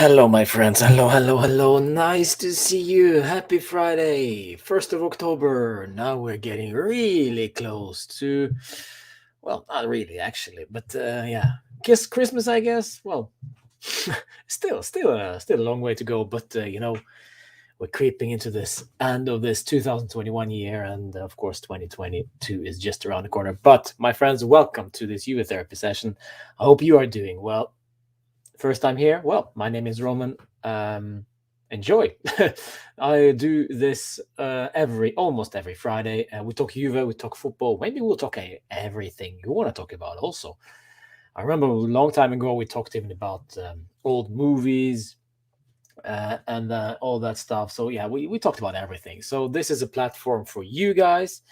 Hello, my friends. Hello, hello, hello. Nice to see you. Happy Friday, 1st of October. Now we're getting really close to, well, not really actually, but yeah, kiss Christmas, I guess. Well, still a long way to go, but we're creeping into this end of this 2021 year, and of course, 2022 is just around the corner. But my friends, welcome to this Juve therapy session. I hope you are doing well. First time here? Well, my name is Roman. Enjoy. I do this almost every Friday. We talk Juve, we talk football. Maybe we'll talk everything you want to talk about. Also, I remember a long time ago we talked even about old movies and all that stuff. So yeah, we talked about everything. So this is a platform for you guys,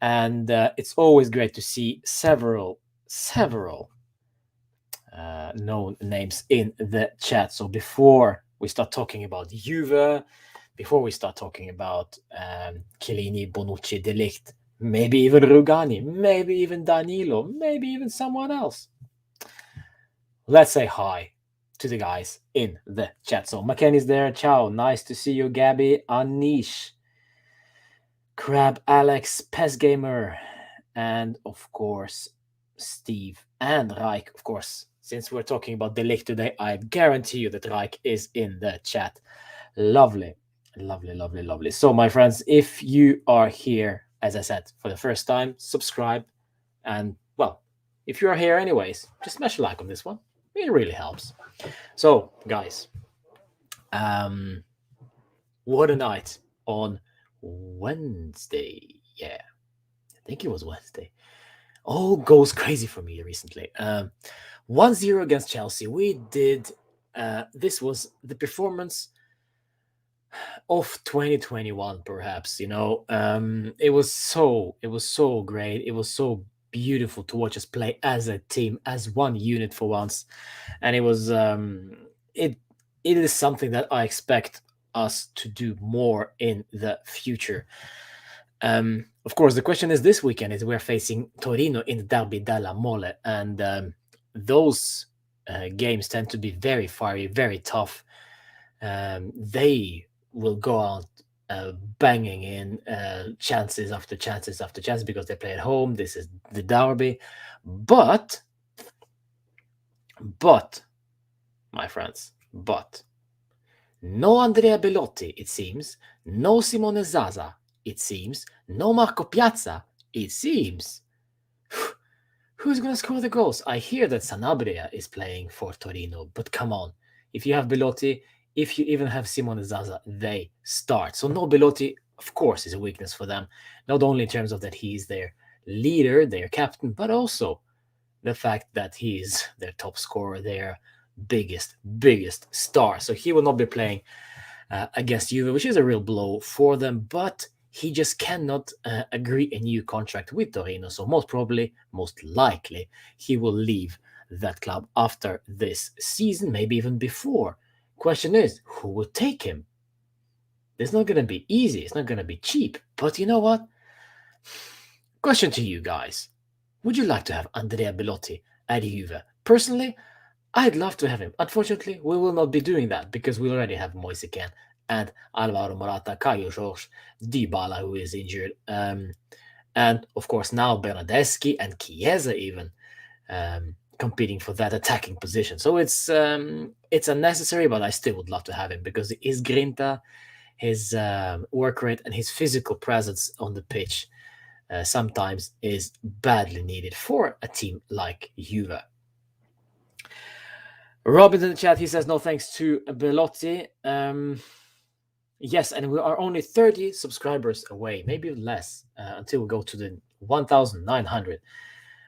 and it's always great to see several known names in the chat. So before we start talking about Juve, before we start talking about Chiellini, Bonucci, Ligt, maybe even Rugani, maybe even Danilo, maybe even someone else, let's say hi to the guys in the chat. So McKenny's there. Ciao. Nice to see you, Gabby. Anish, Crab, Alex, Pez Gamer, and of course, Steve and Reich, of course. Since we're talking about the Ligt today, I guarantee you that Reich is in the chat. Lovely, lovely, lovely, lovely. So, my friends, if you are here, as I said, for the first time, subscribe. And, well, if you are here anyways, just smash a like on this one. It really helps. So, guys, what a night on Wednesday. Yeah, I think it was Wednesday. All goes crazy for me recently. 1-0 against Chelsea. We did. This was the performance of 2021, perhaps. It was so great. It was so beautiful to watch us play as a team, as one unit for once, and it is something that I expect us to do more in the future. Of course, the question is this weekend is we're facing Torino in the Derby della Mole, and those games tend to be very fiery, very tough. They will go out banging in chances after chances after chances because they play at home. This is the Derby, but, my friends, no Andrea Bellotti, it seems, no Simone Zaza, it seems, no Marco Piazza, it seems. Who's going to score the goals? I hear that Sanabria is playing for Torino, but come on. If you have Belotti, if you even have Simone Zaza, they start. So no Belotti, of course, is a weakness for them. Not only in terms of that he's their leader, their captain, but also the fact that he's their top scorer, their biggest star. So he will not be playing against Juve, which is a real blow for them, but he just cannot agree a new contract with Torino. So most likely, he will leave that club after this season, maybe even before. Question is, who would take him? It's not going to be easy. It's not going to be cheap. But you know what? Question to you guys. Would you like to have Andrea Belotti at Juve? Personally, I'd love to have him. Unfortunately, we will not be doing that because we already have Moise Kean and Alvaro Morata, Caio Jorge, Dybala, who is injured, and of course now Bernardeschi and Chiesa even competing for that attacking position. So it's unnecessary, but I still would love to have him because his grinta, his work rate, and his physical presence on the pitch sometimes is badly needed for a team like Juve. Robin in the chat, he says no thanks to Belotti. Yes, and we are only 30 subscribers away, maybe less, until we go to the 1,900.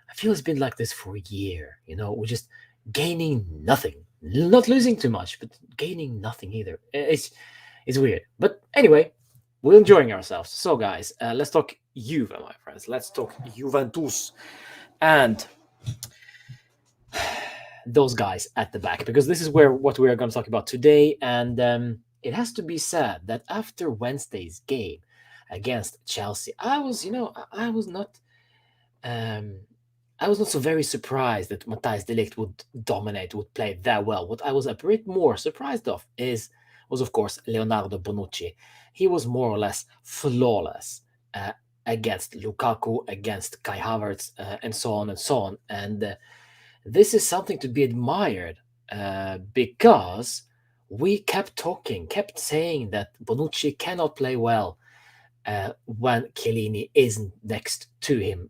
I feel it's been like this for a year. We're just gaining nothing, not losing too much, but gaining nothing either. It's weird, but anyway, we're enjoying ourselves. So, guys, let's talk Juve, my friends. Let's talk Juventus and those guys at the back, because this is what we are going to talk about today. And it has to be said that after Wednesday's game against Chelsea, I was not I was not so very surprised that Matthijs de Ligt would dominate, would play that well. What I was a bit more surprised of was of course Leonardo Bonucci. He was more or less flawless uh, against Lukaku, against Kai Havertz, and so on and so on. And this is something to be admired because we kept talking, kept saying that Bonucci cannot play well when Chiellini isn't next to him,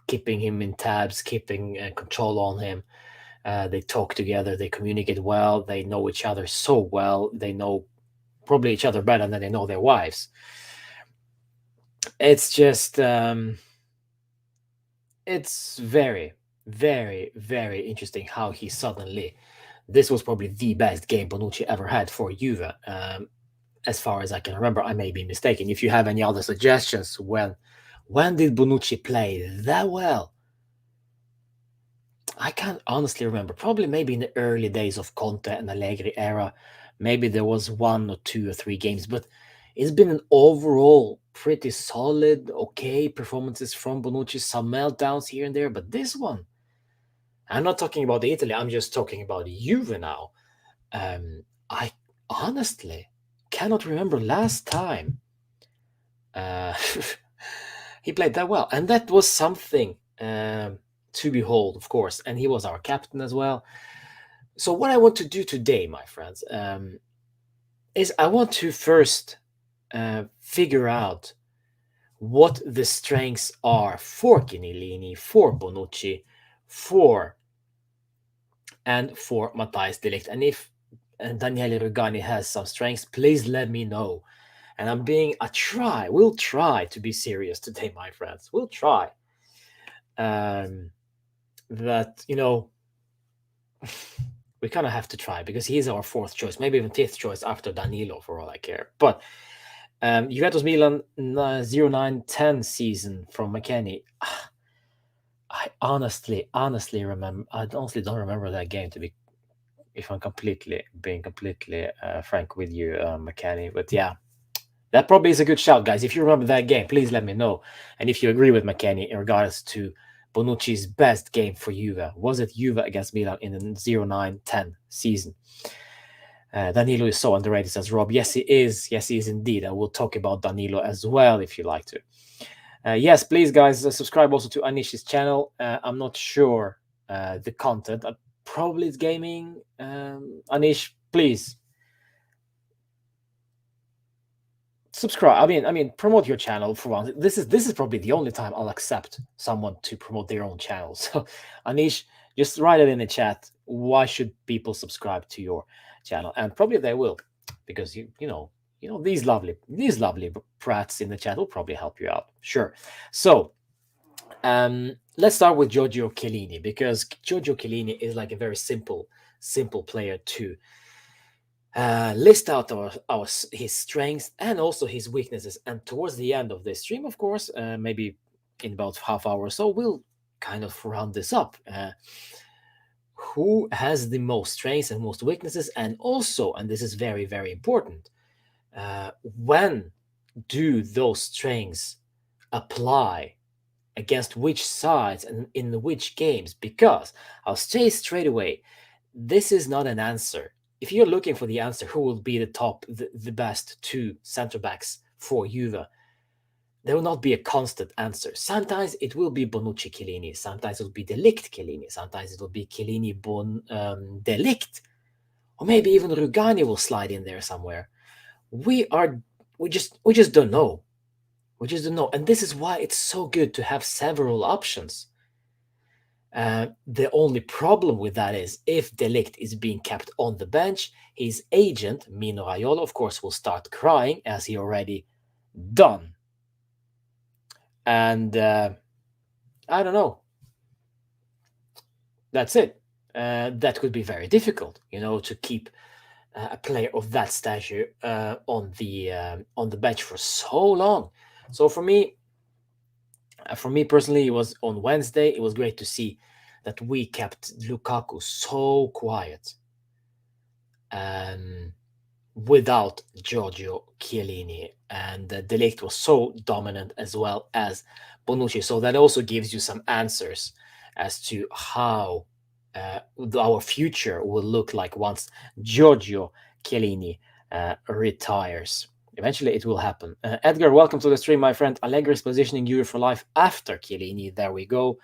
keeping him in tabs, keeping control on him. They talk together, they communicate well, they know each other so well, they know probably each other better than they know their wives. It's just, it's very, very, very interesting how he suddenly. This was probably the best game Bonucci ever had for Juve. As far as I can remember, I may be mistaken. If you have any other suggestions, when did Bonucci play that well? I can't honestly remember. Probably maybe in the early days of Conte and Allegri era. Maybe there was 1 or 2 or 3 games, but it's been an overall pretty solid, okay performances from Bonucci. Some meltdowns here and there, but this one, I'm not talking about Italy. I'm just talking about Juve now. I honestly cannot remember last time uh, he played that well, and that was something to behold, of course. And he was our captain as well. So what I want to do today, my friends, is I want to first figure out what the strengths are for Chiellini, for Bonucci, for and for Matthijs de Ligt. And if Daniele Rugani has some strengths, please let me know. And we'll try to be serious today, my friends. We'll try. That, we kind of have to try because he's our fourth choice, maybe even fifth choice after Danilo, for all I care. But Juventus Milan 09-10 season from McKennie. I honestly remember. I honestly don't remember that game, to be, if I'm being completely frank with you, McKennie. But yeah, that probably is a good shout, guys. If you remember that game, please let me know. And if you agree with McKennie in regards to Bonucci's best game for Juve, was it Juve against Milan in the 09-10 season? Danilo is so underrated, says Rob. Yes, he is. Yes, he is indeed. I will talk about Danilo as well if you like to. Yes, please, guys, subscribe also to Anish's channel. I'm not sure the content. Probably it's gaming. Anish, please subscribe. I mean, promote your channel for once. This is probably the only time I'll accept someone to promote their own channel. So, Anish, just write it in the chat. Why should people subscribe to your channel? And probably they will, because these lovely brats in the chat will probably help you out. Sure. So, let's start with Giorgio Chiellini, because Giorgio Chiellini is like a very simple player to list out his strengths and also his weaknesses. And towards the end of this stream, of course, maybe in about half hour or so, we'll kind of round this up. Who has the most strengths and most weaknesses? And also, and this is very, very important, when do those strengths apply against which sides and in which games? Because I'll say straight away, this is not an answer. If you're looking for the answer, who will be the best 2 center-backs for Juve, there will not be a constant answer. Sometimes it will be Bonucci Chiellini, sometimes it will be De Ligt Chiellini, sometimes it will be Chiellini De Ligt, or maybe even Rugani will slide in there somewhere. We just don't know. We just don't know, and this is why it's so good to have several options. The only problem with that is if De Ligt is being kept on the bench, his agent, Mino Raiola, of course, will start crying, as he already done. And I don't know. That's it. That could be very difficult, to keep a player of that stature on the bench for so long. So for me personally, it was on Wednesday. It was great to see that we kept Lukaku so quiet. without Giorgio Chiellini, and De Ligt was so dominant as well as Bonucci. So that also gives you some answers as to how our future will look like once Giorgio Chiellini retires. Eventually, it will happen. Edgar, welcome to the stream, my friend. Allegri is positioning you for life after Chiellini. There we go.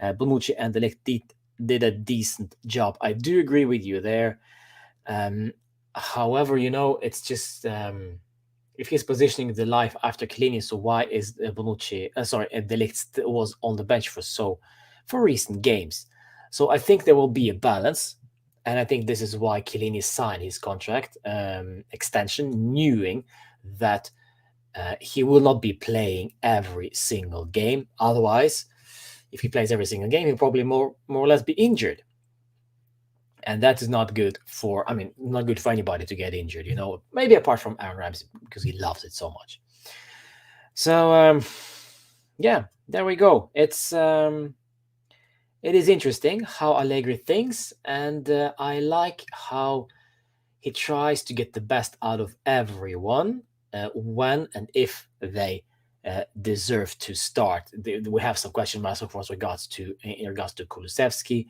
Bonucci and De Ligt did a decent job. I do agree with you there. However, it's just if he's positioning the life after Chiellini, so why is Bonucci, De Ligt was on the bench for recent games? So I think there will be a balance, and I think this is why Chiellini signed his contract extension, knowing that he will not be playing every single game. Otherwise, if he plays every single game, he'll probably more or less be injured. And that is not good not good for anybody to get injured, maybe apart from Aaron Ramsey because he loves it so much. So, yeah, there we go. It is interesting how Allegri thinks, and I like how he tries to get the best out of everyone when and if they deserve to start. We have some question marks, of course, in regards to Kulusevski,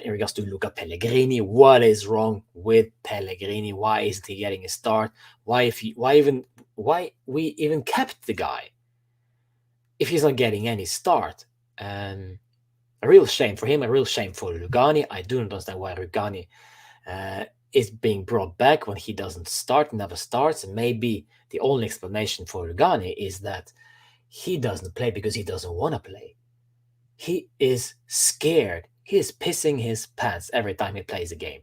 in regards to Luca Pellegrini. What is wrong with Pellegrini? Why isn't he getting a start? Why we even kept the guy if he's not getting any start? A real shame for him. A real shame for Lugani. I do not understand why Lugani is being brought back when he doesn't start, never starts. And maybe the only explanation for Lugani is that he doesn't play because he doesn't want to play. He is scared. He is pissing his pants every time he plays a game.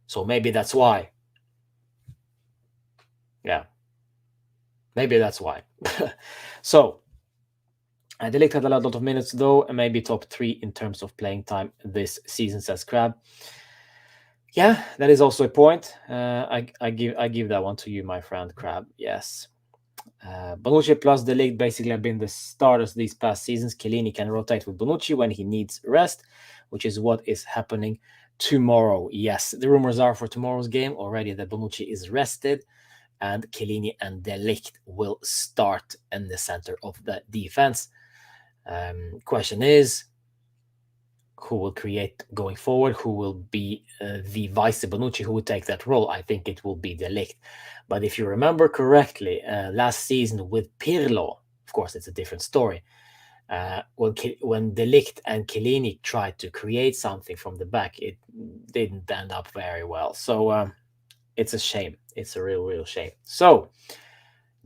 So maybe that's why. Yeah. Maybe that's why. So, De Ligt had a lot of minutes though, and maybe top 3 in terms of playing time this season, says Crab. Yeah, that is also a point. I give that one to you, my friend Crab. Yes. Bonucci plus De Ligt basically have been the starters these past seasons. Chiellini can rotate with Bonucci when he needs rest, which is what is happening tomorrow. Yes, the rumors are for tomorrow's game already that Bonucci is rested and Chiellini and De Ligt will start in the center of the defense. Question is, who will create going forward? Who will be the vice Bonucci? Who will take that role? I think it will be De Ligt. But if you remember correctly, last season with Pirlo, of course, it's a different story. When De Ligt and Chiellini tried to create something from the back, it didn't end up very well. So it's a shame. It's a real shame. So,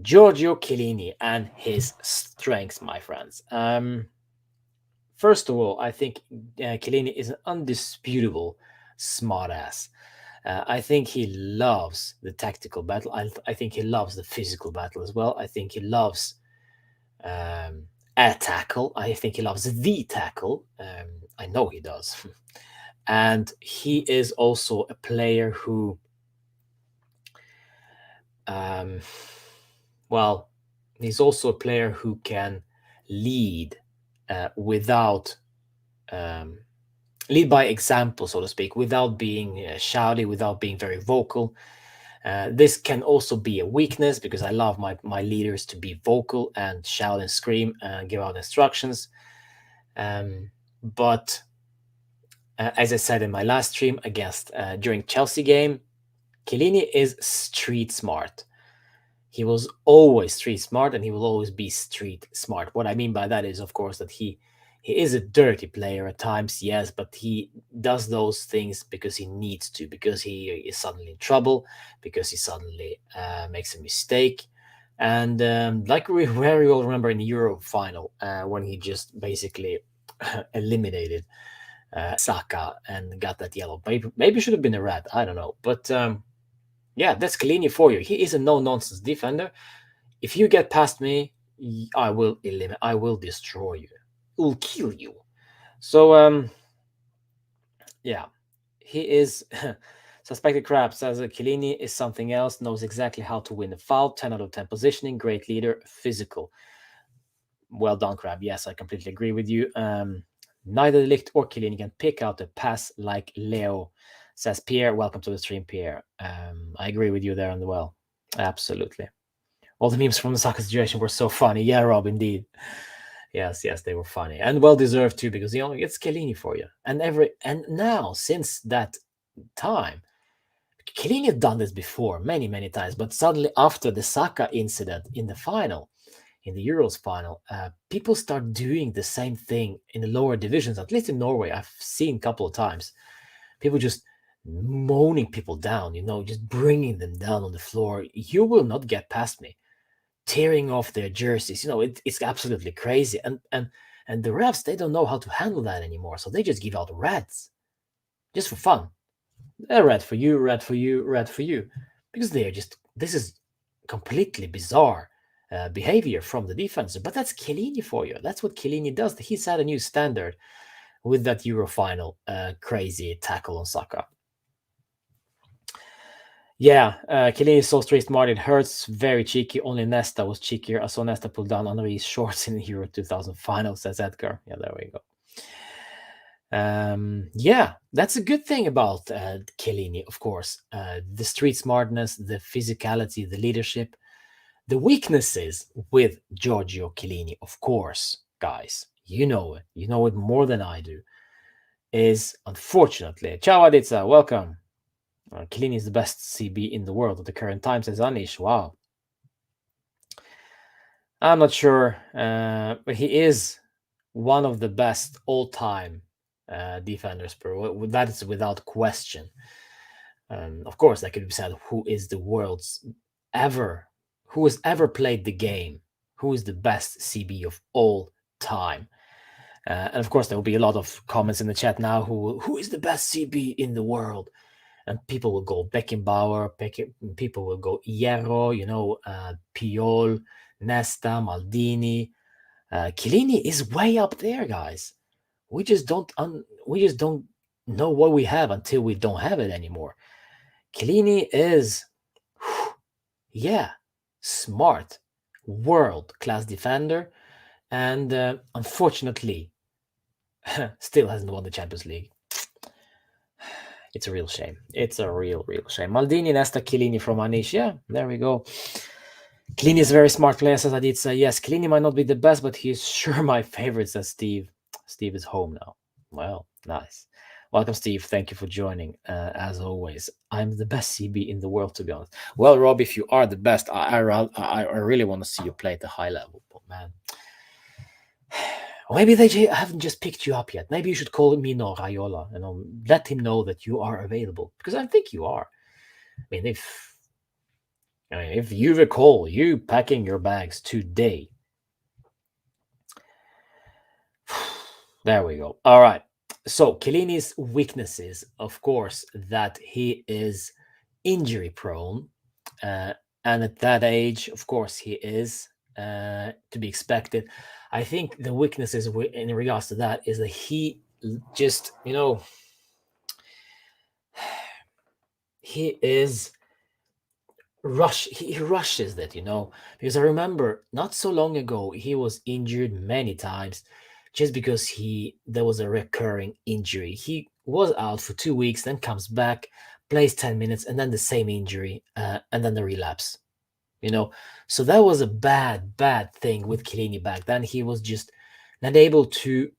Giorgio Chiellini and his strengths, my friends. First of all, I think Chiellini is an undisputable smartass. I think he loves the tactical battle. I think he loves the physical battle as well. I think he loves a tackle. I think he loves the tackle. I know he does. And he is also a player who, he's also a player who can lead without lead by example, so to speak, without being shouty, without being very vocal. This can also be a weakness because I love my leaders to be vocal and shout and scream and give out instructions. But as I said in my last stream during Chelsea game, Chiellini is street smart. He was always street smart and he will always be street smart. What I mean by that is, of course, that he is a dirty player at times, yes, but he does those things because he needs to, because he is suddenly in trouble, because he suddenly makes a mistake. And like we very well remember in the Euro final, when he just basically eliminated Saka and got that yellow. Maybe should have been a red, I don't know. But yeah, that's Chiellini for you. He is a no-nonsense defender. If you get past me, I will eliminate. I will destroy you. Will kill you. So yeah, he is. Suspected Crab says that Chiellini is something else. Knows exactly how to win a foul. 10 out of 10 positioning. Great leader. Physical. Well done, Crab. Yes, I completely agree with you. Neither Ligt or Chiellini can pick out a pass like Leo, says Pierre. Welcome to the stream, Pierre. I agree with you there as well. Absolutely. All the memes from the soccer situation were so funny. Yeah, Rob, indeed. Yes, they were funny and well deserved too, because it's Chiellini for you. And now since that time, Chiellini had done this before many times, but suddenly after the Saka incident in the final, in the Euros final, people start doing the same thing in the lower divisions. At least in Norway, I've seen a couple of times. People just moaning people down, just bringing them down on the floor. You will not get past me. Tearing off their jerseys, it's absolutely crazy. And the refs, they don't know how to handle that anymore, so they just give out reds, just for fun. A red for you, red for you, red for you, because this is completely bizarre behavior from the defense. But that's Chiellini for you. That's what Chiellini does. He set a new standard with that Euro final crazy tackle on Saka. Yeah, Chiellini is so street smart. It hurts. Very cheeky. Only Nesta was cheekier. I saw Nesta pull down Henri's shorts in the Euro 2000 final, says Edgar. Yeah, there we go. Yeah, that's a good thing about Chiellini, of course. The street smartness, the physicality, the leadership. The weaknesses with Giorgio Chiellini, of course, guys, you know it more than I do, is unfortunately, ciao Aditsa, welcome. Chiellini is the best CB in the world at the current time, says Anish. Wow. I'm not sure, but he is one of the best all-time defenders per. That is without question. Of course, that could be said. Who has ever played the game? Who is the best CB of all time? And of course, there will be a lot of comments in the chat now. Who is the best CB in the world? And people will go Beckenbauer. People will go Hierro. Piol, Nesta, Maldini. Chiellini is way up there, guys. We just don't know what we have until we don't have it anymore. Chiellini is, smart, world-class defender, and unfortunately, still hasn't won the Champions League. It's a real shame. It's a real shame. Maldini, Nesta, Chiellini from Anish. Yeah, there we go. Chiellini is a very smart player, says Aditsa. Yes, Chiellini might not be the best, but he's sure my favorite, says Steve. Steve is home now. Well, nice. Welcome, Steve. Thank you for joining. As always, I'm the best CB in the world, to be honest. Well, Rob, if you are the best, I really want to see you play at the high level. But man, maybe they haven't just picked you up yet. Maybe you should call Mino Raiola and let him know that you are available, because I think you are. I mean, if you recall you packing your bags today. There we go. All right. So Chiellini's weaknesses, of course, that he is injury prone. And at that age, of course, he is to be expected. I think the weaknesses in regards to that is that he just, he is he rushes that, because I remember not so long ago he was injured many times just because there was a recurring injury. He was out for 2 weeks, then comes back, plays 10 minutes, and then the same injury, and then the relapse. So that was a bad thing with Chiellini back then. He was just not able to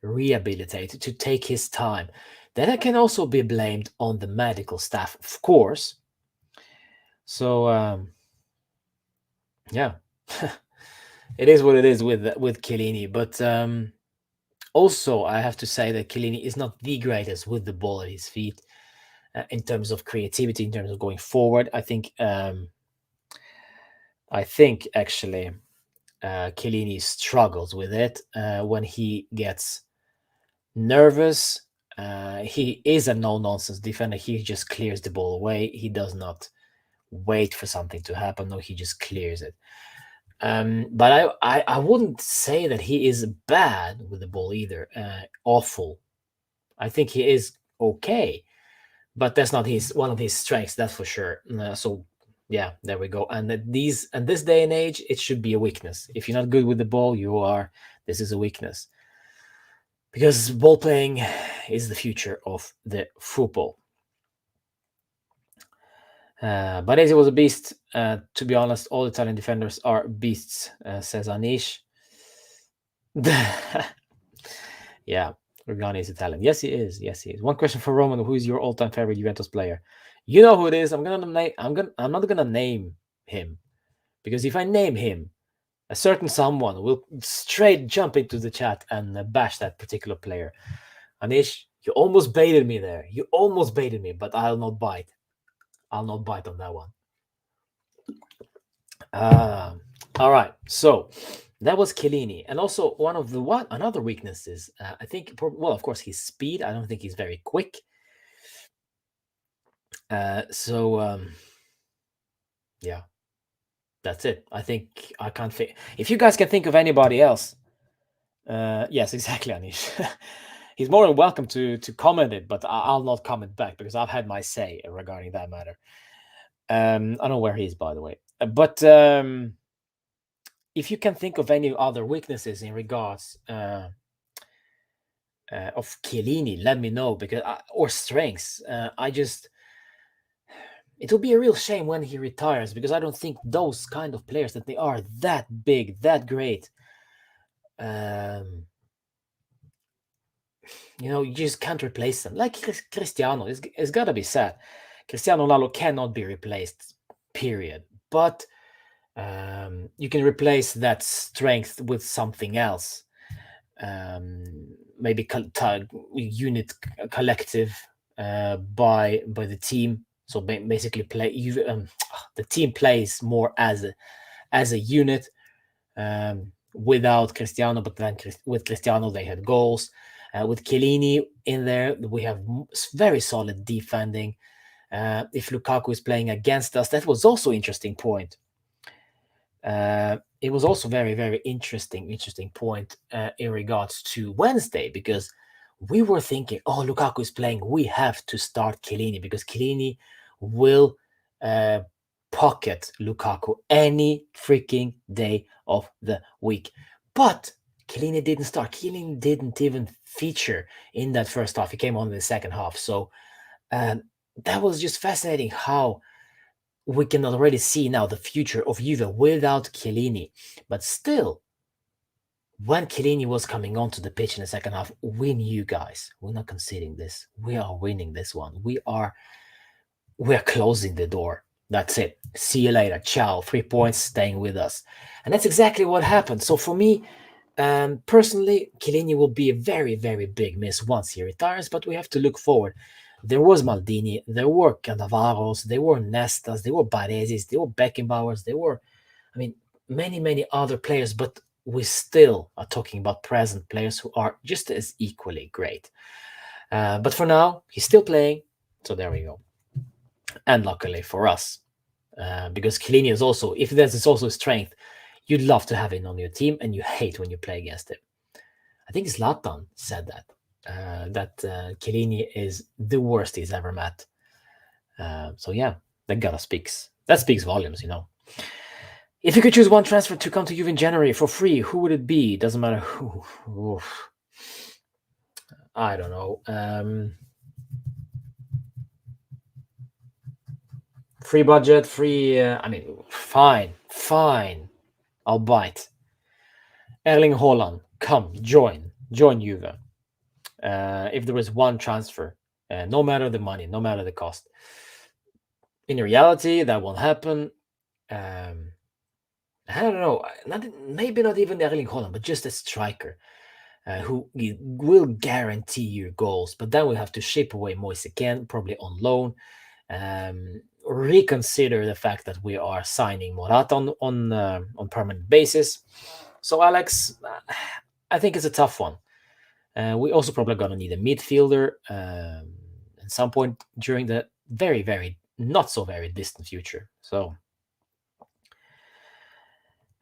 rehabilitate, to take his time. That can also be blamed on the medical staff, of course. So yeah, it is what it is with Chiellini. But also, I have to say that Chiellini is not the greatest with the ball at his feet in terms of creativity, in terms of going forward. I think actually Chiellini struggles with it when he gets nervous. He is a no-nonsense defender. He just clears the ball away. He does not wait for something to happen. No, he just clears it. But I wouldn't say that he is bad with the ball either. Awful. I think he is okay, but that's not one of his strengths. That's for sure. So yeah, there we go. And this day and age, it should be a weakness. If you're not good with the ball, this is a weakness. because ball playing is the future of the football. Baresi was a beast. To be honest, all Italian defenders are beasts, says Anish. Yeah, Rugani is Italian. Yes, he is. Yes, he is. One question for Roman: who is your all-time favorite Juventus player? You know who it is. I'm not gonna name him, because if I name him, a certain someone will straight jump into the chat and bash that particular player. Anish, you almost baited me there. You almost baited me, but I'll not bite. I'll not bite on that one. All right. So that was Chiellini, and also another weakness is I think, well, of course, his speed. I don't think he's very quick. Yeah, that's it. I think I can't think. If you guys can think of anybody else, yes, exactly, Anish. He's more than welcome to comment it, but I'll not comment back because I've had my say regarding that matter. I don't know where he is, by the way. But if you can think of any other weaknesses in regards of Chiellini, let me know, because or strengths. It will be a real shame when he retires, because I don't think those kind of players that they are that big, that great. You just can't replace them. Like Cristiano, it's got to be said. Cristiano Ronaldo cannot be replaced, period. But you can replace that strength with something else. Maybe unit collective by the team. So basically, the team plays more as a unit without Cristiano, but then with Cristiano they had goals. With Chiellini in there, we have very solid defending. If Lukaku is playing against us, that was also interesting point. It was also very, very interesting point in regards to Wednesday, because we were thinking, oh, Lukaku is playing, we have to start Chiellini, because Chiellini will pocket Lukaku any freaking day of the week. But Chiellini didn't start. Chiellini didn't even feature in that first half. He came on in the second half. So that was just fascinating how we can already see now the future of Juve without Chiellini. But still, when Chiellini was coming onto the pitch in the second half, we knew, guys, we're not conceding this. We are winning this one. We're closing the door. That's it. See you later. Ciao. 3 points, staying with us. And that's exactly what happened. So for me, personally, Chiellini will be a very, very big miss once he retires, but we have to look forward. There was Maldini, there were Cannavaros, there were Nestas, there were Baresis, there were Beckenbauers, there were, many, many other players, but we still are talking about present players who are just as equally great. But for now, he's still playing, so there we go. And luckily for us, because Chiellini is also, if there's also a strength, you'd love to have him on your team, and you hate when you play against him. I think Zlatan said that Chiellini is the worst he's ever met. So yeah, that speaks volumes, If you could choose one transfer to come to Juve in January for free, who would it be? Doesn't matter who. Oof. I don't know. Free budget, free. Fine. I'll bite. Erling Haaland, come join Juve. If there is one transfer, no matter the money, no matter the cost. In reality, that won't happen. I don't know. Maybe not even Erling Haaland, but just a striker who will guarantee you goals. But then we'll have to ship away Moise again, probably on loan. Reconsider the fact that we are signing Morata on permanent basis. So Alex, I think it's a tough one. We also probably gonna need a midfielder at some point during the very, very not so very distant future. So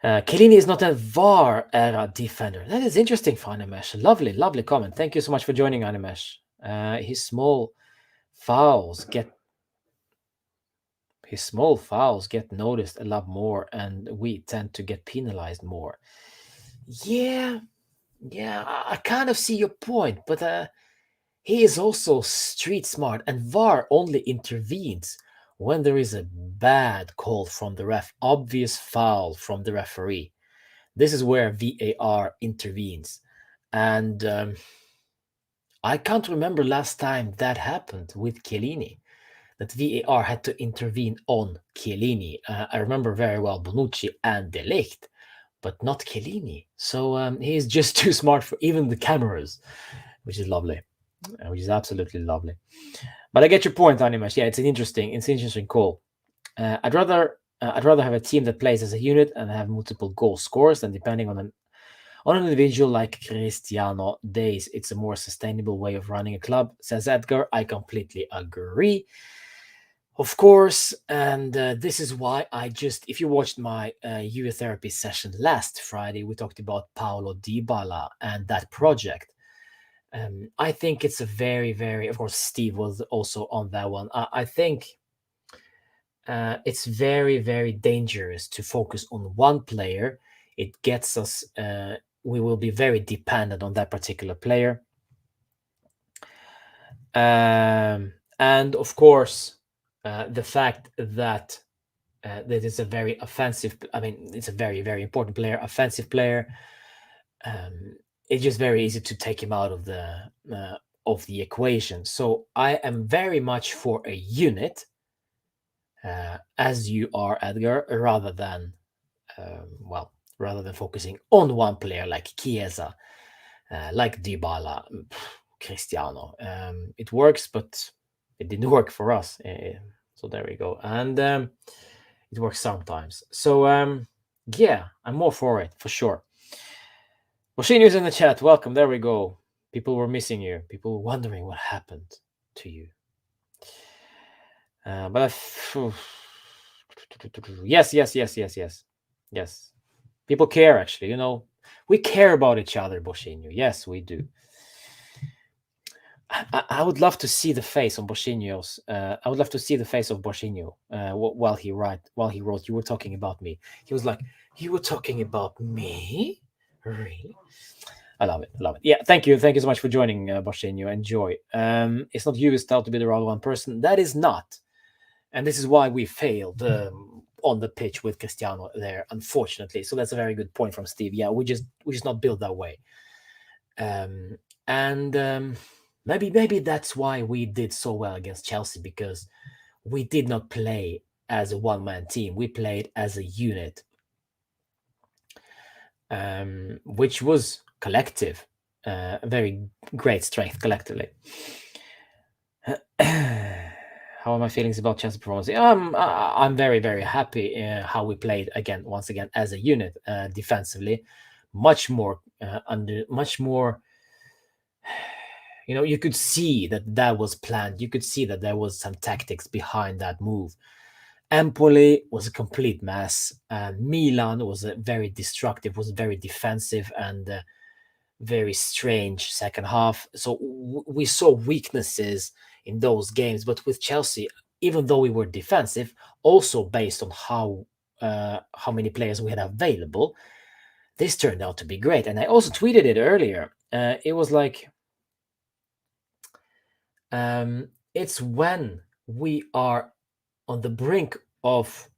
Chiellini is not a VAR era defender. That is interesting for Animesh. Lovely comment. Thank you so much for joining, Animesh. His small fouls get noticed a lot more, and we tend to get penalized more. Yeah, Yeah, I kind of see your point, but he is also street smart, and VAR only intervenes when there is a bad call from the ref, obvious foul from the referee. This is where VAR intervenes. And I can't remember last time that happened with Chiellini, that VAR had to intervene on Chiellini. I remember very well Bonucci and De Ligt, but not Chiellini. So he is just too smart for even the cameras, which is lovely, which is absolutely lovely. But I get your point, Animash. Yeah, it's an interesting call. I'd rather have a team that plays as a unit and have multiple goal scorers than depending on an individual like Cristiano days. It's a more sustainable way of running a club, says Edgar. I completely agree. Of course, and this is why if you watched my Juve therapy session last Friday, we talked about Paolo Dybala and that project. I think it's a very, very, of course, Steve was also on that one. I think it's very, very dangerous to focus on one player. It gets us, we will be very dependent on that particular player. And of course, the fact that that is a very offensive, I mean, it's a very, very important player, offensive player. It's just very easy to take him out of the equation. So I am very much for a unit, as you are, Edgar, well, rather than focusing on one player like Chiesa, like Dybala, Cristiano. It works, but it didn't work for us. So there we go. And it works sometimes. So yeah, I'm more for it for sure. Moshinho's in the chat. Welcome. There we go. People were missing you. People were wondering what happened to you. Yes, yes, yes, yes, yes, yes. People care. Actually, we care about each other, Boshinho. Yes, we do. I would love to see the face on Boshinho's. I would love to see the face of Boshinho while he wrote. You were talking about me. He was like, "You were talking about me, really?" I love it. I love it. Yeah, thank you. Thank you so much for joining, Boshinho. Enjoy. It's not you style to be the wrong one person. That is not, and this is why we failed on the pitch with Cristiano there, unfortunately. So that's a very good point from Steve. Yeah, we just not built that way. And maybe that's why we did so well against Chelsea, because we did not play as a one-man team. We played as a unit, which was collective, a very great strength collectively. How are my feelings about Chelsea performance? I'm very, very happy how we played once again as a unit defensively, much more much more. You could see that was planned. You could see that there was some tactics behind that move. Empoli was a complete mess. Milan was very destructive, was very defensive, and very strange second half. So we saw weaknesses in those games. But with Chelsea, even though we were defensive, also based on how many players we had available, this turned out to be great. And I also tweeted it earlier. It was like, it's when we are on the brink of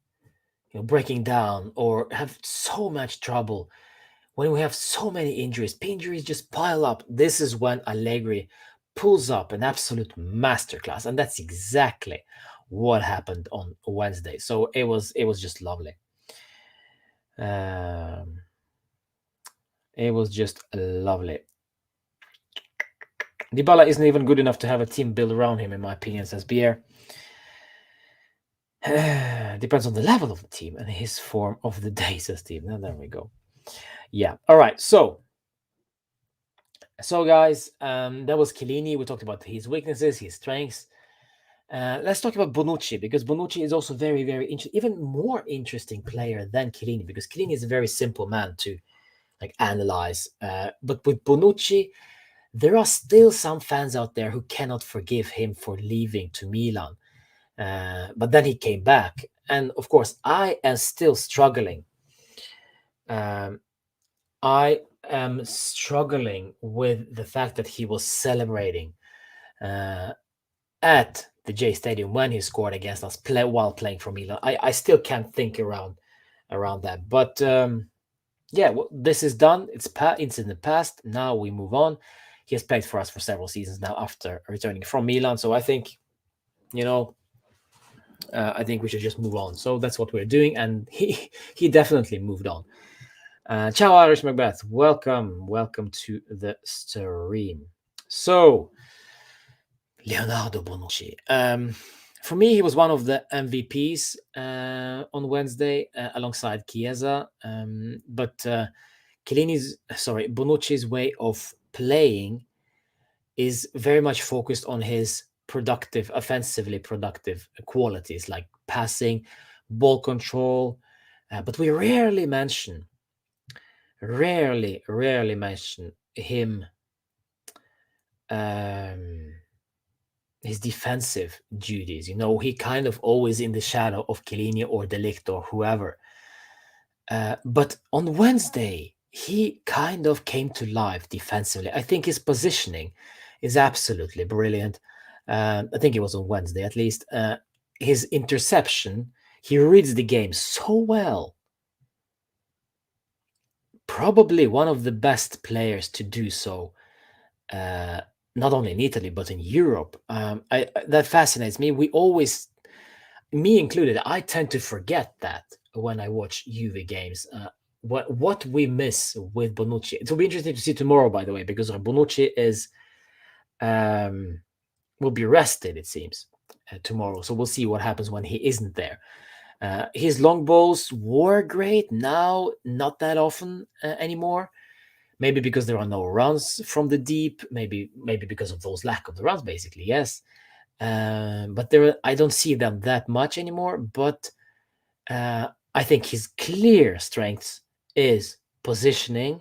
breaking down or have so much trouble, when we have so many injuries just pile up. This is when Allegri pulls up an absolute masterclass, and that's exactly what happened on Wednesday. So it was just lovely. It was just lovely. Dybala isn't even good enough to have a team built around him, in my opinion, says Pierre. Depends on the level of the team and his form of the day, says Steve. Now, there we go. Yeah. All right. So guys, that was Chiellini. We talked about his weaknesses, his strengths. Let's talk about Bonucci, because Bonucci is also very, very interesting, even more interesting player than Chiellini, because Chiellini is a very simple man to analyze. But with Bonucci, there are still some fans out there who cannot forgive him for leaving to Milan. But then he came back, and of course, I am still struggling. I am struggling with the fact that he was celebrating uh, at the J Stadium when he scored against us while playing for Milan. I still can't think around that. But yeah, well, this is done. It's in the past. Now we move on. He has played for us for several seasons now after returning from Milan. So I think, you know, I think we should just move on. So that's what we're doing, and he definitely moved on. Ciao, Irish Macbeth. Welcome to the stream. So Leonardo Bonucci. For me, he was one of the MVPs on Wednesday alongside Chiesa. But Bonucci's way of playing is very much focused on his offensively productive qualities like passing, ball control. But we rarely mention him, um, his defensive duties. You know, he kind of always in the shadow of Chiellini or Ligt or whoever. But on Wednesday, he kind of came to life defensively. I think his positioning is absolutely brilliant. I think it was on Wednesday at least. His interception, he reads the game so well. Probably one of the best players to do so, not only in Italy but in Europe. That fascinates me. We always, me included, I tend to forget that when I watch Juve games. What we miss with Bonucci. It will be interesting to see tomorrow, by the way, because Bonucci is will be rested, it seems, tomorrow. So we'll see what happens when he isn't there. His long balls were great. Now, not that often anymore. Maybe because there are no runs from the deep. Maybe because of those lack of the runs, basically. Yes, but I don't see them that much anymore. But I think his clear strengths is positioning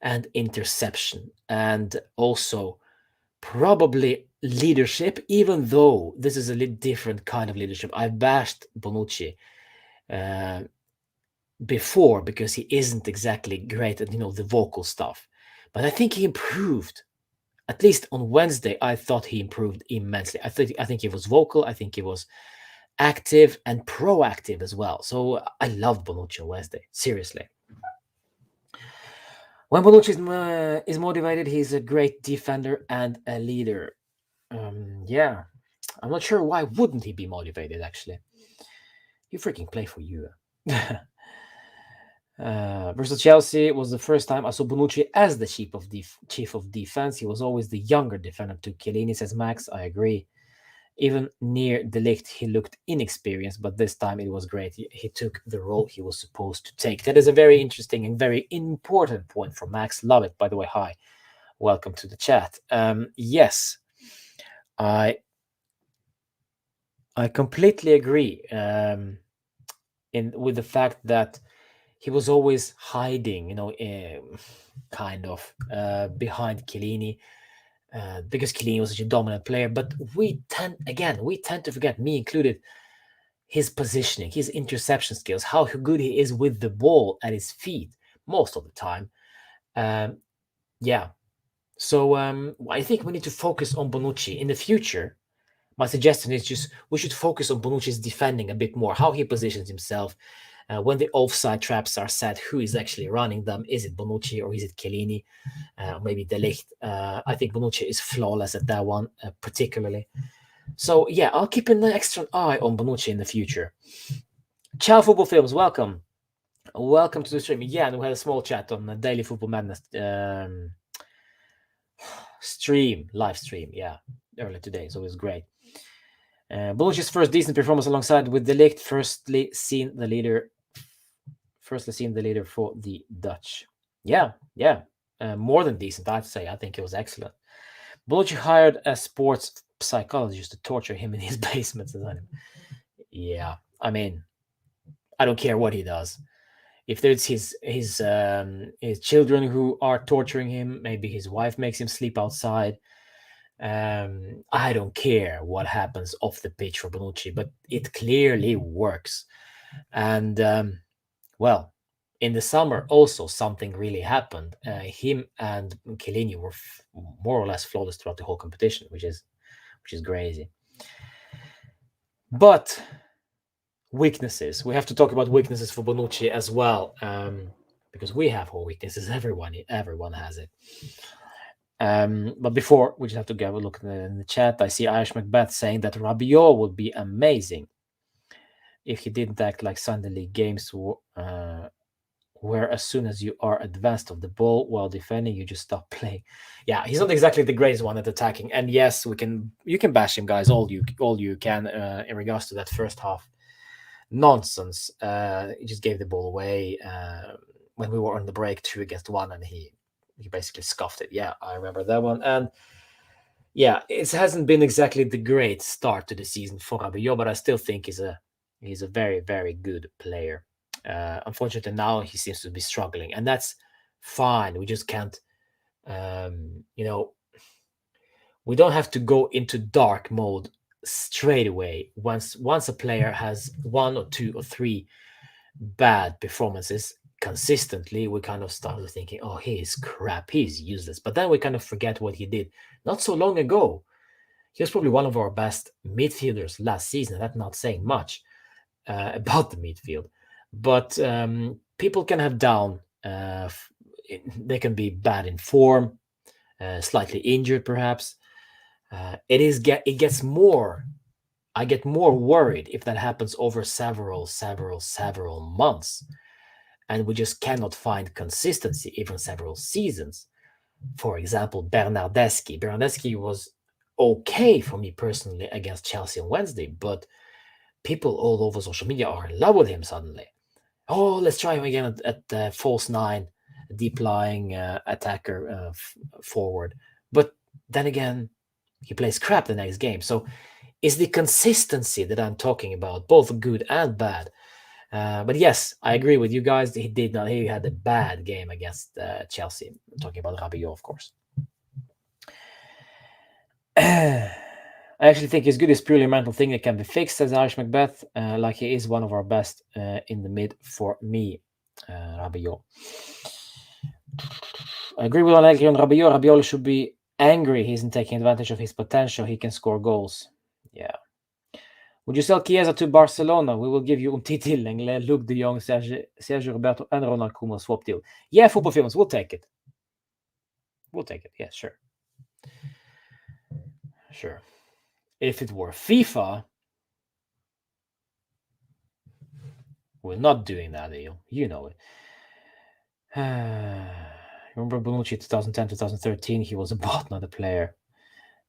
and interception, and also probably leadership. Even though this is a little different kind of leadership, I bashed Bonucci uh, before because he isn't exactly great at the vocal stuff, but I think he improved. At least on Wednesday, I thought he improved immensely. I think he was vocal. I think he was active and proactive as well. So I love Bonucci on Wednesday. Seriously. When Bonucci is motivated, he's a great defender and a leader. Yeah, I'm not sure why wouldn't he be motivated. Actually, you freaking play for you. Versus Chelsea was the first time I saw Bonucci as the chief of defense. He was always the younger defender to Chiellini, says Max. I agree. Even near the Ligt, he looked inexperienced, but this time it was great. He took the role he was supposed to take. That is a very interesting and very important point from Max. Love it, by the way. Hi, welcome to the chat. Yes, I completely agree. With the fact that he was always hiding, kind of behind Chiellini. Because Chiellini was such a dominant player. But we tend to forget, me included, his positioning, his interception skills, how good he is with the ball at his feet most of the time. Yeah. So I think we need to focus on Bonucci in the future. My suggestion is just we should focus on Bonucci's defending a bit more, how he positions himself. When the offside traps are set, who is actually running them? Is it Bonucci or is it Chiellini? Maybe De Ligt. I think Bonucci is flawless at that one, particularly. So yeah, I'll keep an extra eye on Bonucci in the future. Ciao, Football Films. Welcome to the stream. Yeah, and we had a small chat on the Daily Football Madness live stream. Yeah, earlier today, so it was great. Bonucci's first decent performance alongside with De Ligt. Firstly seen the leader for the Dutch. Yeah. More than decent, I'd say. I think it was excellent. Bonucci hired a sports psychologist to torture him in his basement. Yeah, I mean, I don't care what he does. If there's his children who are torturing him, maybe his wife makes him sleep outside. I don't care what happens off the pitch for Bonucci, but it clearly works. And well, In the summer, also something really happened. Him and Chiellini were more or less flawless throughout the whole competition, which is crazy. But weaknesses. We have to talk about weaknesses for Bonucci as well, because we have our weaknesses. Everyone has it. But before, we just have to give a look in the chat. I see Irish Macbeth saying that Rabiot would be amazing if he didn't act like Sunday League games where as soon as you are advanced of the ball while defending, you just stop playing. Yeah, he's not exactly the greatest one at attacking. And yes, you can bash him, guys, all you can in regards to that first half nonsense. He just gave the ball away when we were on the break 2-1, and he basically scuffed it. Yeah, I remember that one. And yeah, it hasn't been exactly the great start to the season for Rabiot, but I still think he's a very, very good player. Unfortunately, now he seems to be struggling, and that's fine. We just can't, we don't have to go into dark mode straight away. Once a player has 1 or 2 or 3 bad performances consistently, we kind of start thinking, oh, he is crap, he's useless. But then we kind of forget what he did not so long ago. He was probably one of our best midfielders last season. That's not saying much about the midfield. But people can have down. They can be bad in form, slightly injured, perhaps. It gets more. I get more worried if that happens over several months, and we just cannot find consistency even several seasons. For example, Bernardeschi. Bernardeschi was okay for me personally against Chelsea on Wednesday, but people all over social media are in love with him suddenly. Oh, let's try him again at false nine, deep lying attacker forward. But then again, he plays crap the next game. So it's the consistency that I'm talking about, both good and bad. But yes, I agree with you guys. He did not. He had a bad game against Chelsea. I'm talking about Rabiot, of course. I actually think he's good. It's purely a mental thing that can be fixed, says Irish Macbeth. Like he is one of our best in the mid for me, Rabiot. I agree with Allegri on Rabiot. Rabiot should be angry he isn't taking advantage of his potential. He can score goals. Yeah. Would you sell Chiesa to Barcelona? We will give you Umtiti, Lenglet, Luke de Jong, Sergio Roberto, and Ronald Koeman swap deal. Yeah, football films, we'll take it. We'll take it. Yeah, sure. Sure. If it were FIFA, we're not doing that deal. You know it. Remember Bonucci 2010, 2013? He was a bot, not a player.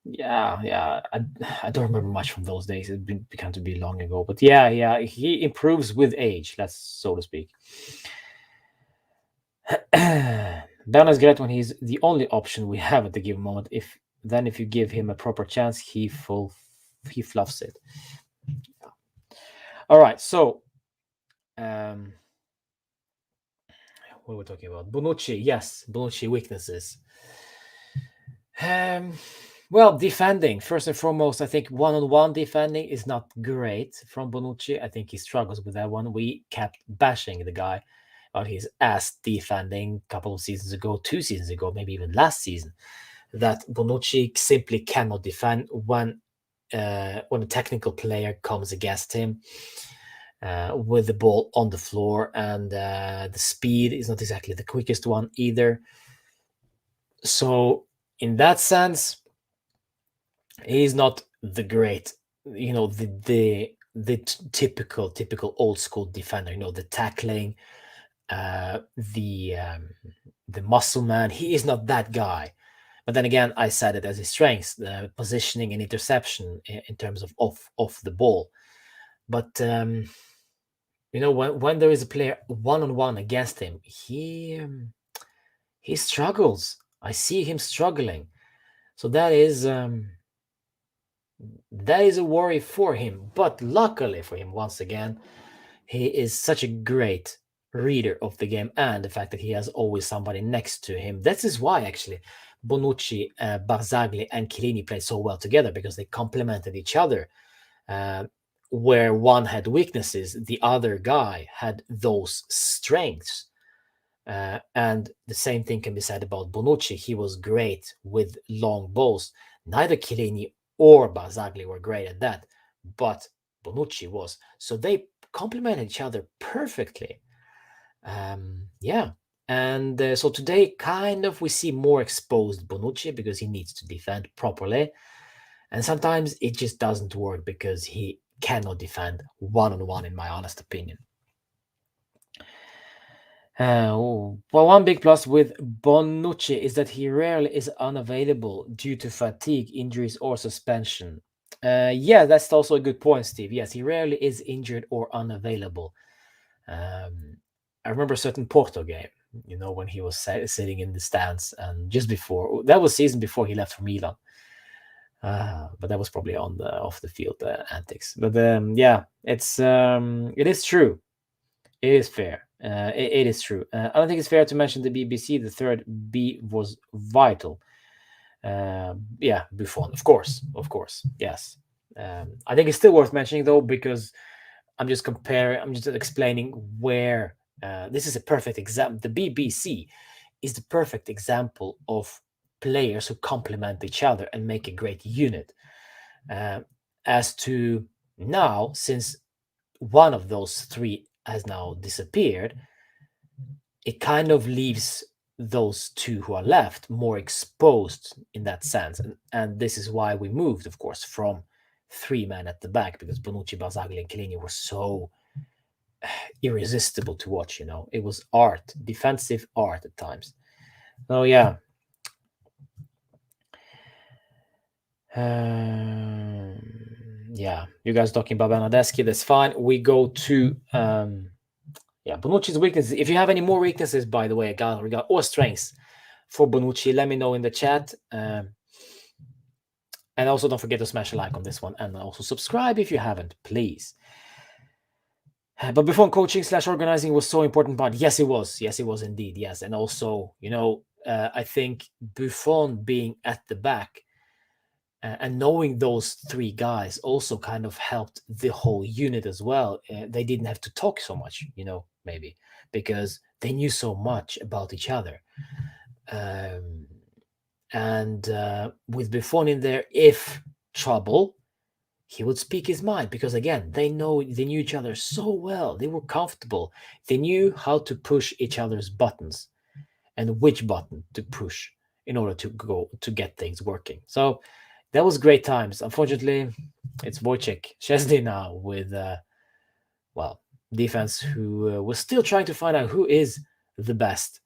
Yeah. I don't remember much from those days. It began to be long ago. But yeah, he improves with age, let's so to speak. Bernard's great when he's the only option we have at the given moment. If you give him a proper chance, he fluffs it. All right, so what are we talking about? Bonucci, yes, Bonucci weaknesses. Well, defending, first and foremost, I think one-on-one defending is not great from Bonucci. I think he struggles with that one. We kept bashing the guy on his ass defending a couple of seasons ago, 2 seasons ago, maybe even last season, that Bonucci simply cannot defend when a technical player comes against him with the ball on the floor, and the speed is not exactly the quickest one either. So in that sense, he's not the great, the typical old school defender. The tackling, the muscle man. He is not that guy. But then again, I said it as his strengths, the positioning and interception in terms of off the ball. But when there is a player one-on-one against him, he struggles. I see him struggling. So that is a worry for him. But luckily for him, once again, he is such a great reader of the game, and the fact that he has always somebody next to him. That is why actually Bonucci, Barzagli, and Chiellini played so well together, because they complemented each other. Where one had weaknesses, the other guy had those strengths. And the same thing can be said about Bonucci. He was great with long balls. Neither Chiellini or Barzagli were great at that, but Bonucci was. So they complemented each other perfectly. Yeah. And so today, kind of, we see more exposed Bonucci because he needs to defend properly. And sometimes it just doesn't work because he cannot defend one-on-one, in my honest opinion. Well, one big plus with Bonucci is that he rarely is unavailable due to fatigue, injuries, or suspension. Yeah, that's also a good point, Steve. Yes, he rarely is injured or unavailable. I remember a certain Porto game, when he was sitting in the stands, and just before that was season before he left for Milan. But that was probably on the off the field antics. But yeah, it is true. It is fair. It is true. I don't think it's fair to mention the BBC. The third B was vital. Yeah, Buffon, of course, yes. I think it's still worth mentioning though because I'm just explaining where this is a perfect example. The BBC is the perfect example of players who complement each other and make a great unit. As to now, since one of those three has now disappeared, it kind of leaves those two who are left more exposed in that sense. And this is why we moved, of course, from three men at the back, because Bonucci, Barzagli, and Chiellini were so irresistible to watch. It was art, defensive art at times. So yeah. Yeah, you guys talking about Bernardeschi, that's fine. We go to Bonucci's weaknesses. If you have any more weaknesses, by the way, or strengths for Bonucci, let me know in the chat. And also don't forget to smash a like on this one, and also subscribe if you haven't, please. But Buffon coaching / organizing was so important part. Yes, it was. Yes, it was indeed. Yes, and also, I think Buffon being at the back and knowing those three guys also kind of helped the whole unit as well. They didn't have to talk so much, maybe because they knew so much about each other. And with Buffon in there, if trouble, he would speak his mind because again, they knew each other so well. They were comfortable. They knew how to push each other's buttons and which button to push in order to get things working. So that was great times. Unfortunately, it's Wojciech Szczesny now with defense who was still trying to find out who is the best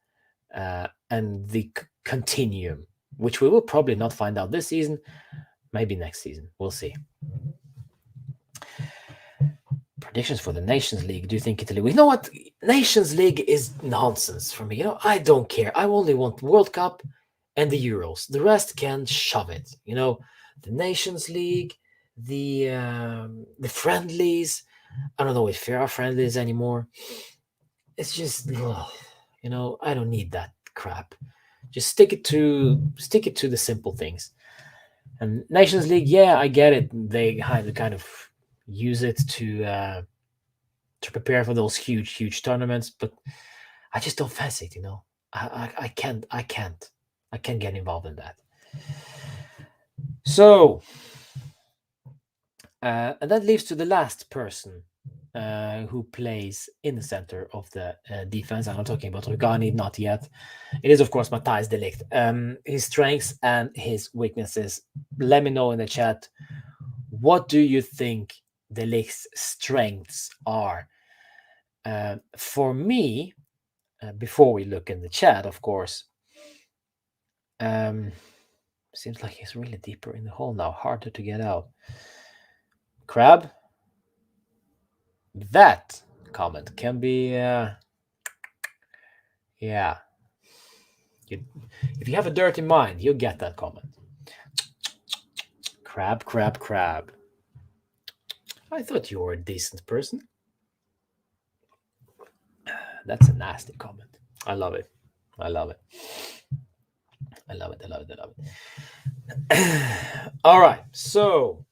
and the continuum, which we will probably not find out this season. Maybe next season. We'll see. Predictions for the Nations League. Do you think Italy will? You know what? Nations League is nonsense for me. I don't care. I only want World Cup and the Euros. The rest can shove it. The Nations League, the friendlies. I don't know if there are friendlies anymore. It's just, I don't need that crap. Just stick it to the simple things. And Nations League, yeah, I get it. They kind of use it to prepare for those huge tournaments, but I just don't fancy it. I can't get involved in that. So, and that leaves to the last person who plays in the center of the defense. I'm not talking about Rugani, not yet. It is, of course, Matthijs de Ligt. His strengths and his weaknesses. Let me know in the chat. What do you think de Ligt's strengths are? For me, before we look in the chat, of course, seems like he's really deeper in the hole now, harder to get out. Crab, that comment can be, yeah. If you have a dirty mind, you'll get that comment. Crab. I thought you were a decent person. That's a nasty comment. I love it. All right. So,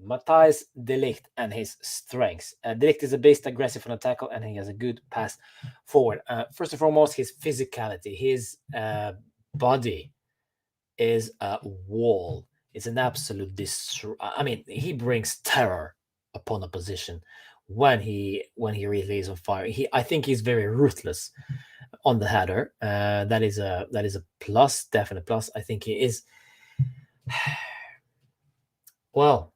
Matthijs de Ligt and his strengths. De Ligt is a best aggressive on a tackle, and he has a good pass forward. First and foremost, his physicality, his body is a wall. It's an absolute I mean, he brings terror upon opposition when he really is on fire. I think he's very ruthless on the header. That is a plus, definite plus. I think he is. Well,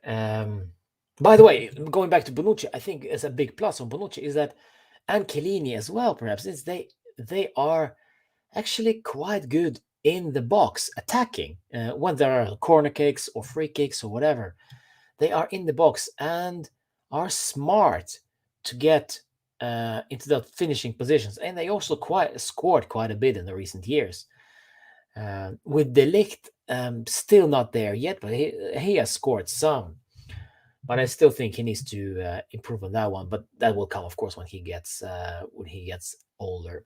by the way, going back to Bonucci, I think it's a big plus on Bonucci is that, and Chiellini as well, perhaps, since they are actually quite good in the box attacking when there are corner kicks or free kicks or whatever. They are in the box and are smart to get into the finishing positions, and they also scored quite a bit in the recent years. With De Ligt still not there yet, but he has scored some. But I still think he needs to improve on that one. But that will come, of course, when he gets older.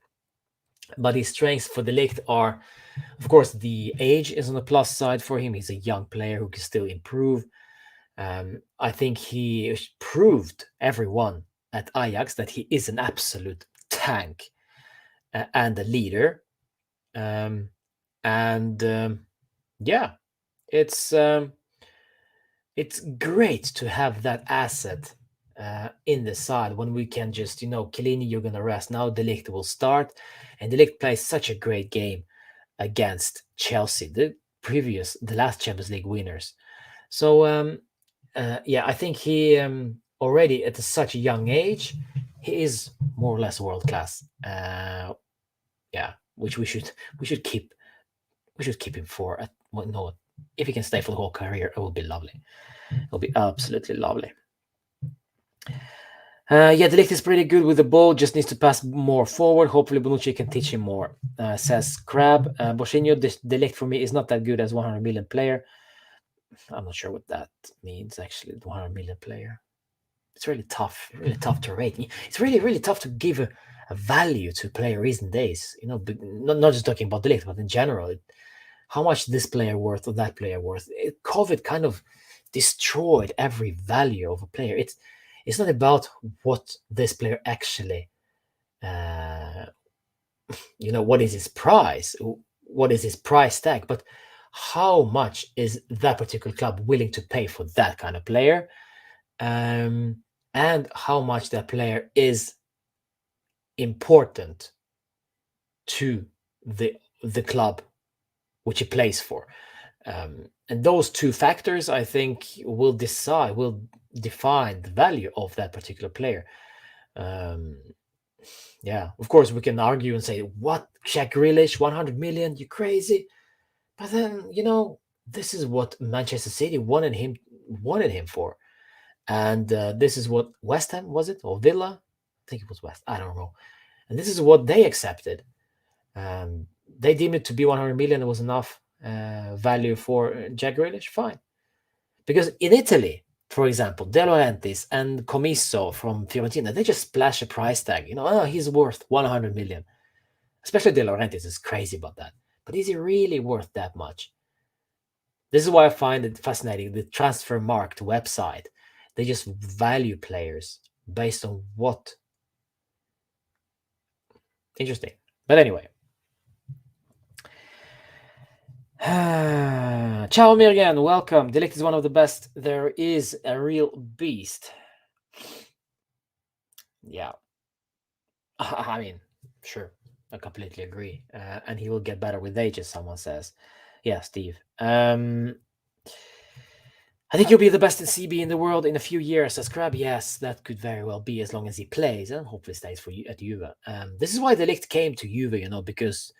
But his strengths for De Ligt are, of course, the age is on the plus side for him. He's a young player who can still improve. I think he proved everyone at Ajax that he is an absolute tank and a leader. Yeah, it's great to have that asset in the side when we can just, Chiellini, you're going to rest. Now De Ligt will start, and De Ligt plays such a great game against Chelsea, the last Champions League winners. So, yeah, I think he already at such a young age, he is more or less world class. Yeah, which we should keep him for. Well, no, if he can stay for the whole career, it will be lovely. It'll be absolutely lovely. Yeah, De Ligt is pretty good with the ball, just needs to pass more forward. Hopefully Bonucci can teach him more, says Crab. Boshinho, De Ligt for me is not that good as 100 million player. I'm not sure what that means, actually, 100 million player. It's really tough to rate. It's really tough to give a value to a player recent days. Not just talking about De Ligt, but in general. How much this player worth or that player worth? COVID kind of destroyed every value of a player. It's not about what this player actually, what is his price, what is his price tag, but how much is that particular club willing to pay for that kind of player, and how much that player is important to the club which he plays for. And those two factors, I think, will define the value of that particular player. Yeah, of course, we can argue and say, what, Jack Grealish, 100 million, you crazy? But then, this is what Manchester City wanted him for. And this is what West Ham, was it? Or Villa? I think it was West. I don't know. And this is what they accepted. They deemed it to be 100 million. It was enough value for Jack Grealish. Fine. Because in Italy, for example, De Laurentiis and Comiso from Fiorentina, they just splash a price tag. He's worth 100 million. Especially De Laurentiis is crazy about that. But is he really worth that much? This is why I find it fascinating. The Transfer Markt website, they just value players based on what. Interesting. But anyway. Ciao, Mirgan. Welcome. De Ligt is one of the best. There is a real beast. Yeah. I mean, sure. I completely agree. And he will get better with age, as someone says. Yeah, Steve. I think he'll be the best in CB in the world in a few years, says Crab. Yes, that could very well be, as long as he plays and hopefully stays at Juve. This is why De Ligt came to Juve, because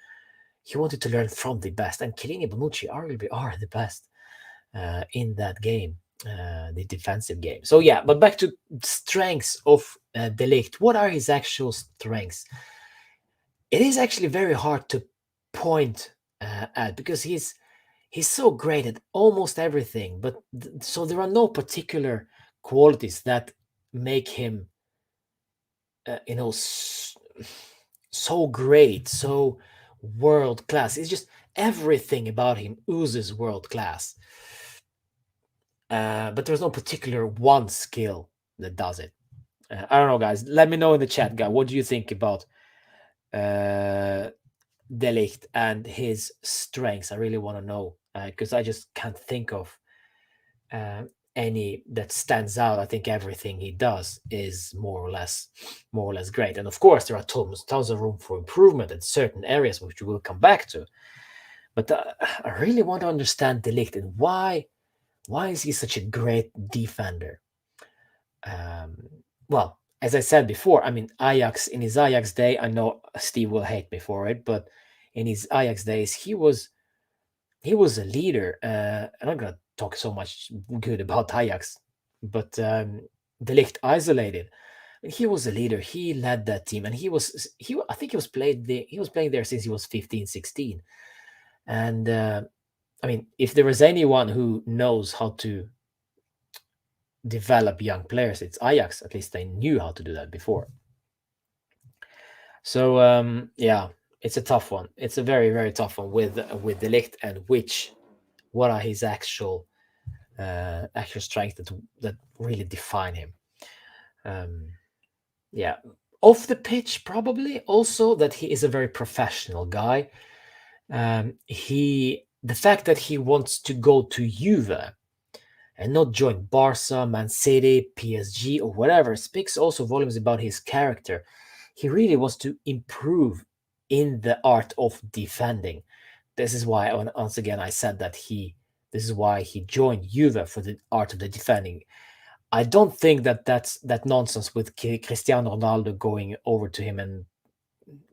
he wanted to learn from the best. And Chiellini and Bonucci arguably are the best in that game, the defensive game. So yeah, but back to strengths of De Ligt. What are his actual strengths? It is actually very hard to point at, because he's so great at almost everything. But so there are no particular qualities that make him, so great, so world class. It's just everything about him oozes world class. but there's no particular one skill that does it. I don't know, guys. Let me know in the chat, guy. What do you think about uh, Ligt and his strengths? I really want to know because I just can't think of uh, any that stands out. I think everything he does is more or less great. And of course, there are tons of room for improvement in certain areas, which we will come back to. But I really want to understand Ligt and why is he such a great defender? Um, well, as I said before, I mean, Ajax in his Ajax day, I know Steve will hate me for it, but in his Ajax days, he was a leader. I'm not gonna talk so much good about Ajax, but De Ligt isolated. He was a leader. He led that team, and he. I think he was playing there since he was 15, 16. And I mean, if there is anyone who knows how to develop young players, it's Ajax. At least they knew how to do that before. So yeah, it's a tough one. It's a very, very tough one with De Ligt and what are his actual strengths that really define him. Yeah, off the pitch probably also that he is a very professional guy. The fact that he wants to go to Juve and not join Barca, Man City, PSG, or whatever speaks also volumes about his character. He really wants to improve in the art of defending. This is why, once again, I said that this is why he joined Juve for the art of the defending. I don't think that's that nonsense with Cristiano Ronaldo going over to him and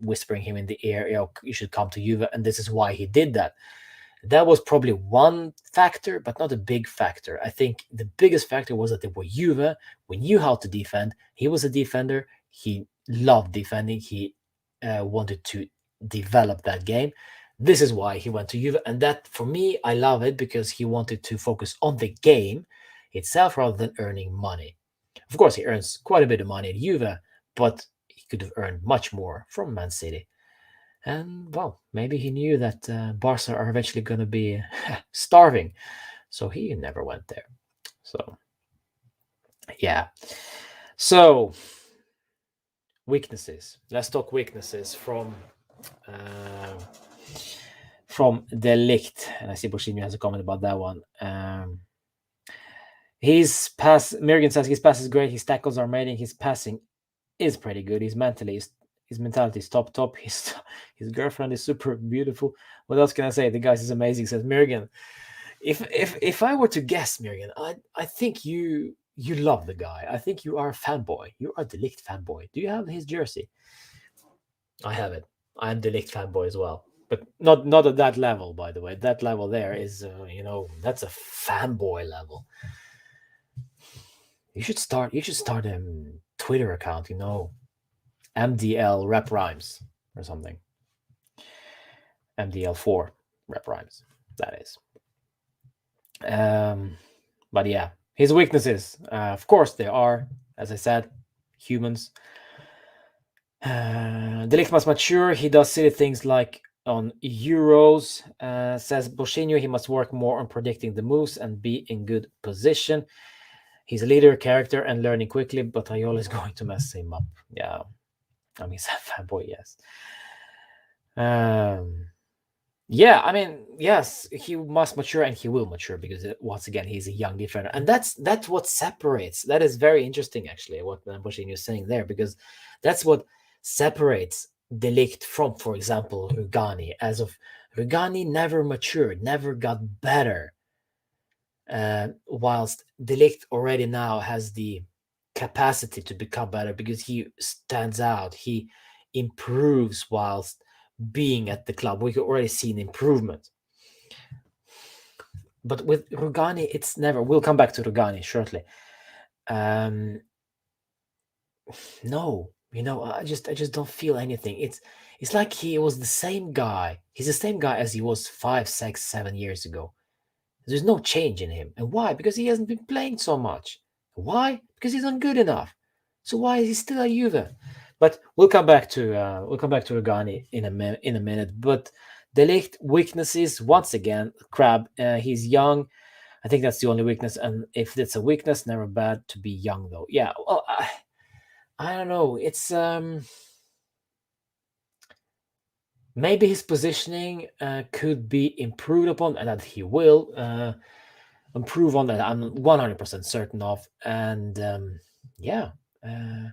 whispering him in the ear, you should come to Juve, and this is why he did that. That was probably one factor, but not a big factor. I think the biggest factor was that they were Juve. We knew how to defend. He was a defender. He loved defending. He wanted to develop that game. This is why he went to Juve. And that, for me, I love it because he wanted to focus on the game itself rather than earning money. Of course, he earns quite a bit of money at Juve, but he could have earned much more from Man City. And, well, maybe he knew that Barca are eventually going to be starving. So he never went there. So, yeah. So, weaknesses. Let's talk weaknesses from De Ligt. And I see Boschini has a comment about that one. His pass, Mirgan says his pass is great. His tackles are amazing. His passing is pretty good. His mentality is top. His girlfriend is super beautiful. What else can I say? The guy is amazing, says Mirgan. If I were to guess, Mirgan, I think you love the guy. I think you are a fanboy. You are a De Ligt fanboy. Do you have his jersey? I have it. I'm De Ligt fanboy as well, but not at that level. By the way, that level there is that's a fanboy level. You should start a Twitter account. MDL rep rhymes or something. MDL4 rep rhymes. That is. But yeah, his weaknesses, of course, they are, as I said, humans. De Ligt must mature. He does silly things like on Euros. Says Bochinho, he must work more on predicting the moves and be in good position. He's a leader, character, and learning quickly, but Ayola is going to mess him up. Yeah, I mean, he's a fanboy, yes. Yeah, I mean, yes, he must mature and he will mature because once again, he's a young defender. And that's what separates. That is very interesting, actually, what Bochinho is saying there, because that's what separates De Ligt from, for example, Rugani. As of Rugani never matured, never got better. Whilst De Ligt already now has the capacity to become better because he stands out, he improves whilst being at the club. We could already see an improvement. But with Rugani, it's never. We'll come back to Rugani shortly. No, I just don't feel anything. It's like he was the same guy. He's the same guy as he was 5, 6, 7 years ago. There's no change in him. And why? Because he hasn't been playing so much. Why? Because he's not good enough. So why is he still at Juve? But we'll come back to Rugani in a minute. But De Ligt weaknesses once again. Crab. He's young. I think that's the only weakness. And if it's a weakness, never bad to be young, though. Yeah, well, I don't know. It's maybe his positioning could be improved upon, and that he will improve on that. I'm 100% certain of. And yeah, uh,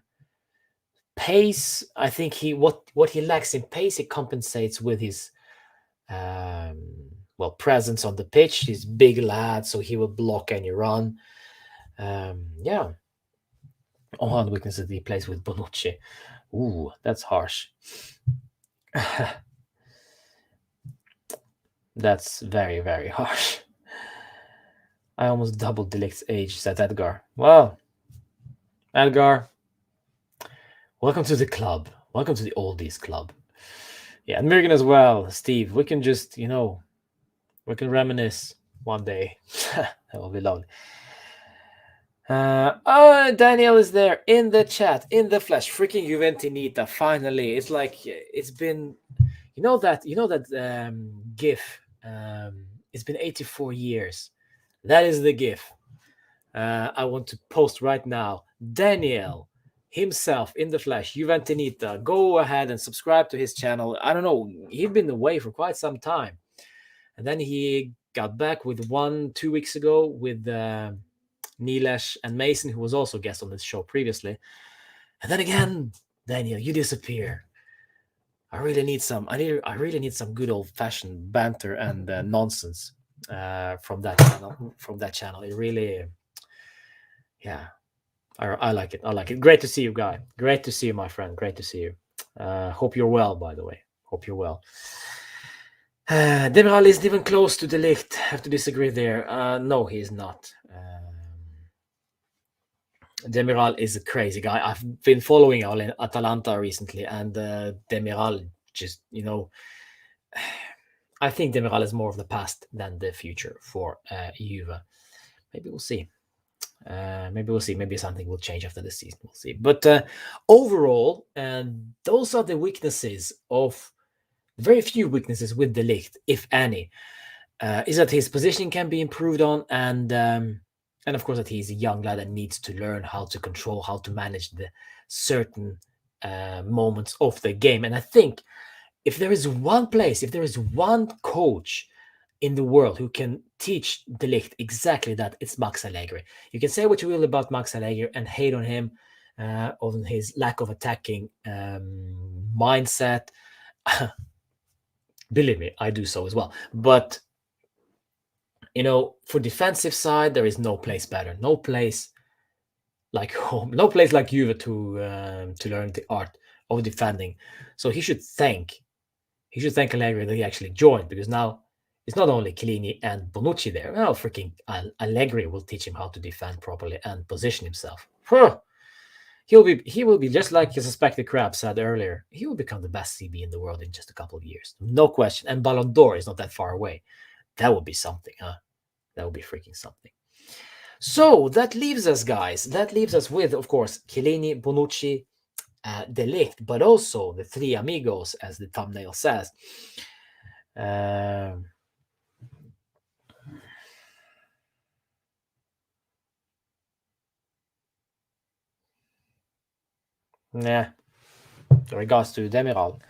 pace. I think what he lacks in pace, he compensates with his well, presence on the pitch. He's big lad, so he will block any run. Yeah. One weakness that he plays with Bonucci. Ooh, that's harsh. That's very, very harsh. I almost doubled the Ligt's age, said Edgar. Well, Edgar, welcome to the club. Welcome to the oldies club. Yeah, and Megan as well. Steve, we can just, we can reminisce one day. That will be lovely. Oh, Daniel is there in the chat, in the flesh. Freaking Juventinita, finally. It's like it's been, that GIF. It's been 84 years. That is the GIF. I want to post right now. Daniel himself in the flesh, Juventinita. Go ahead and subscribe to his channel. I don't know. He'd been away for quite some time, and then he got back with 2 weeks ago with. Nilesh and Mason, who was also a guest on this show previously. And then again, Daniel, you disappear. I really need some good old-fashioned banter and nonsense from that channel. It really, yeah, I like it. I like it. Great to see you, guy. Great to see you, my friend. Great to see you. Hope you're well, by the way. Hope you're well. Demiral isn't even close to the Ligt. Have to disagree there. No, he is not. Demiral is a crazy guy. I've been following Atalanta recently, and Demiral just, I think Demiral is more of the past than the future for Juve. Maybe we'll see. Maybe something will change after the season. We'll see. But overall, those are the weaknesses of very few weaknesses with the Ligt, if any. Is that his positioning can be improved on, and of course that he's a young lad that needs to learn how to control, how to manage the certain moments of the game. And I think if there is one coach in the world who can teach De Ligt exactly that, it's Max Allegri. You can say what you will about Max Allegri and hate on him, on his lack of attacking mindset. Believe me, I do so as well. But for defensive side, there is no place better, no place like home, no place like Juve to learn the art of defending. So he should thank Allegri that he actually joined, because now it's not only Chiellini and Bonucci there. Well, freaking Allegri will teach him how to defend properly and position himself. He will be just like his suspected crab said earlier. He will become the best CB in the world in just a couple of years, no question. And Ballon d'Or is not that far away. That would be something, huh? That would be freaking something. So that leaves us, guys. That leaves us with, of course, Chiellini, Bonucci, De Ligt, but also the three amigos, as the thumbnail says. Yeah. In regards to Demiral,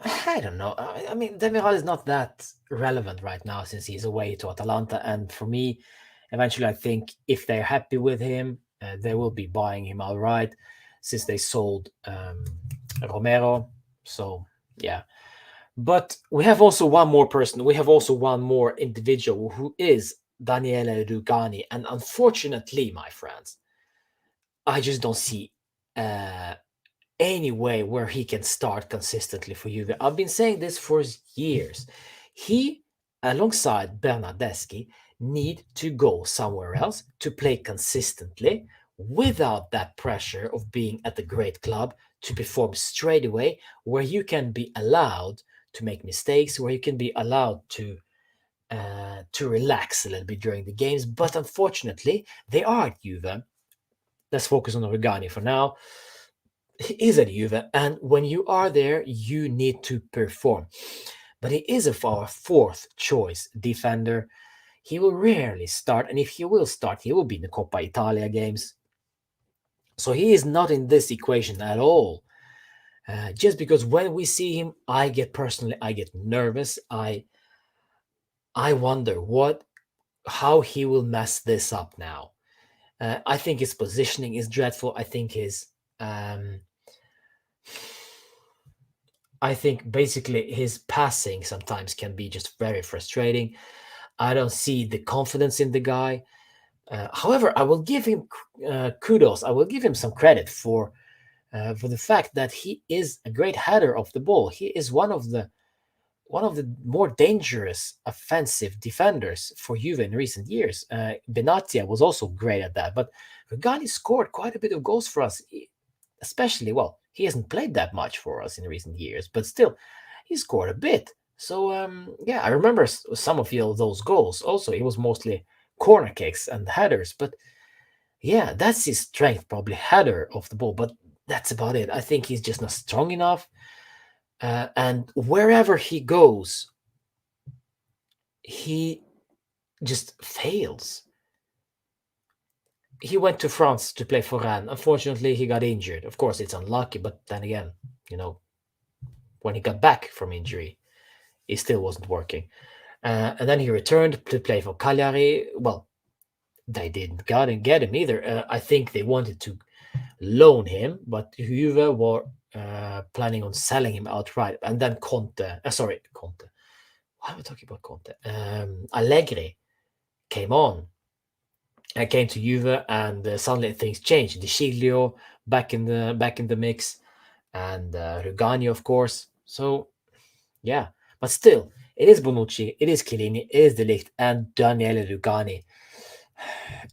I don't know. I mean, Demiral is not that relevant right now since he's away to Atalanta. And for me, eventually, I think if they're happy with him, they will be buying him outright, since they sold Romero. So, yeah. But we have also one more person. We have also one more individual, who is Daniele Rugani. And unfortunately, my friends, I just don't see any way where he can start consistently for Juve. I've been saying this for years. He, alongside Bernardeschi, need to go somewhere else to play consistently without that pressure of being at a great club to perform straight away, where you can be allowed to make mistakes, where you can be allowed to relax a little bit during the games. But unfortunately, they are at Juve. Let's focus on Rugani for now. He is at Juve, and when you are there, you need to perform. But he is our fourth choice defender. he will rarely start, and if he will start, he will be in the Coppa Italia games. So he is not in this equation at all. Just because when we see him, I get nervous. I wonder how he will mess this up now. I think his positioning is dreadful. Um, I think basically his passing sometimes can be just very frustrating. I don't see the confidence in the guy. However, I will give him kudos. I will give him some credit for the fact that he is a great header of the ball. He is one of the more dangerous offensive defenders for Juve in recent years. Benatia was also great at that, but Rugani scored quite a bit of goals for us, especially, well, he hasn't played that much for us in recent years, but still, he scored a bit. So, yeah, I remember some of those goals. Also, it was mostly corner kicks and headers, but yeah, that's his strength, probably header of the ball, but that's about it. I think he's just not strong enough. And wherever he goes, he just fails. He went to France to play for Rennes. Unfortunately, he got injured. Of course, it's unlucky, but then again, you know, when he got back from injury, it still wasn't working. And then he returned to play for Cagliari. Well, they didn't get him either. I think they wanted to loan him, but Juve were planning on selling him outright. And then Conte. Why am I talking about Conte? Allegri came on. I came to Juve, and suddenly things changed. De Sciglio back in the mix, and Rugani, of course. So yeah, but still, it is Bonucci, it is Chiellini, it is Ligt, and Daniele Rugani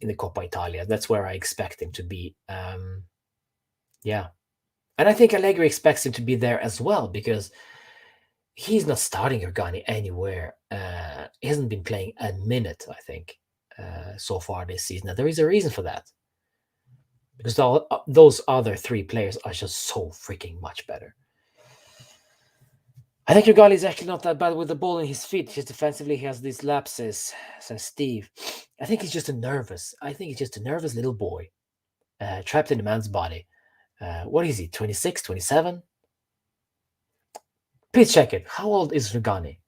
in the Coppa Italia. That's where I expect him to be. Yeah, and I think Allegri expects him to be there as well because he's not starting Rugani anywhere. He hasn't been playing a minute, I think, so far this season. And there is a reason for that because those other three players are just so freaking much better. I think Rugani is actually not that bad with the ball in his feet. Just defensively, he has these lapses, says Steve. I think he's just a nervous. I think he's just a nervous little boy, trapped in a man's body. What is he, 26, 27? Please check it. How old is Rugani?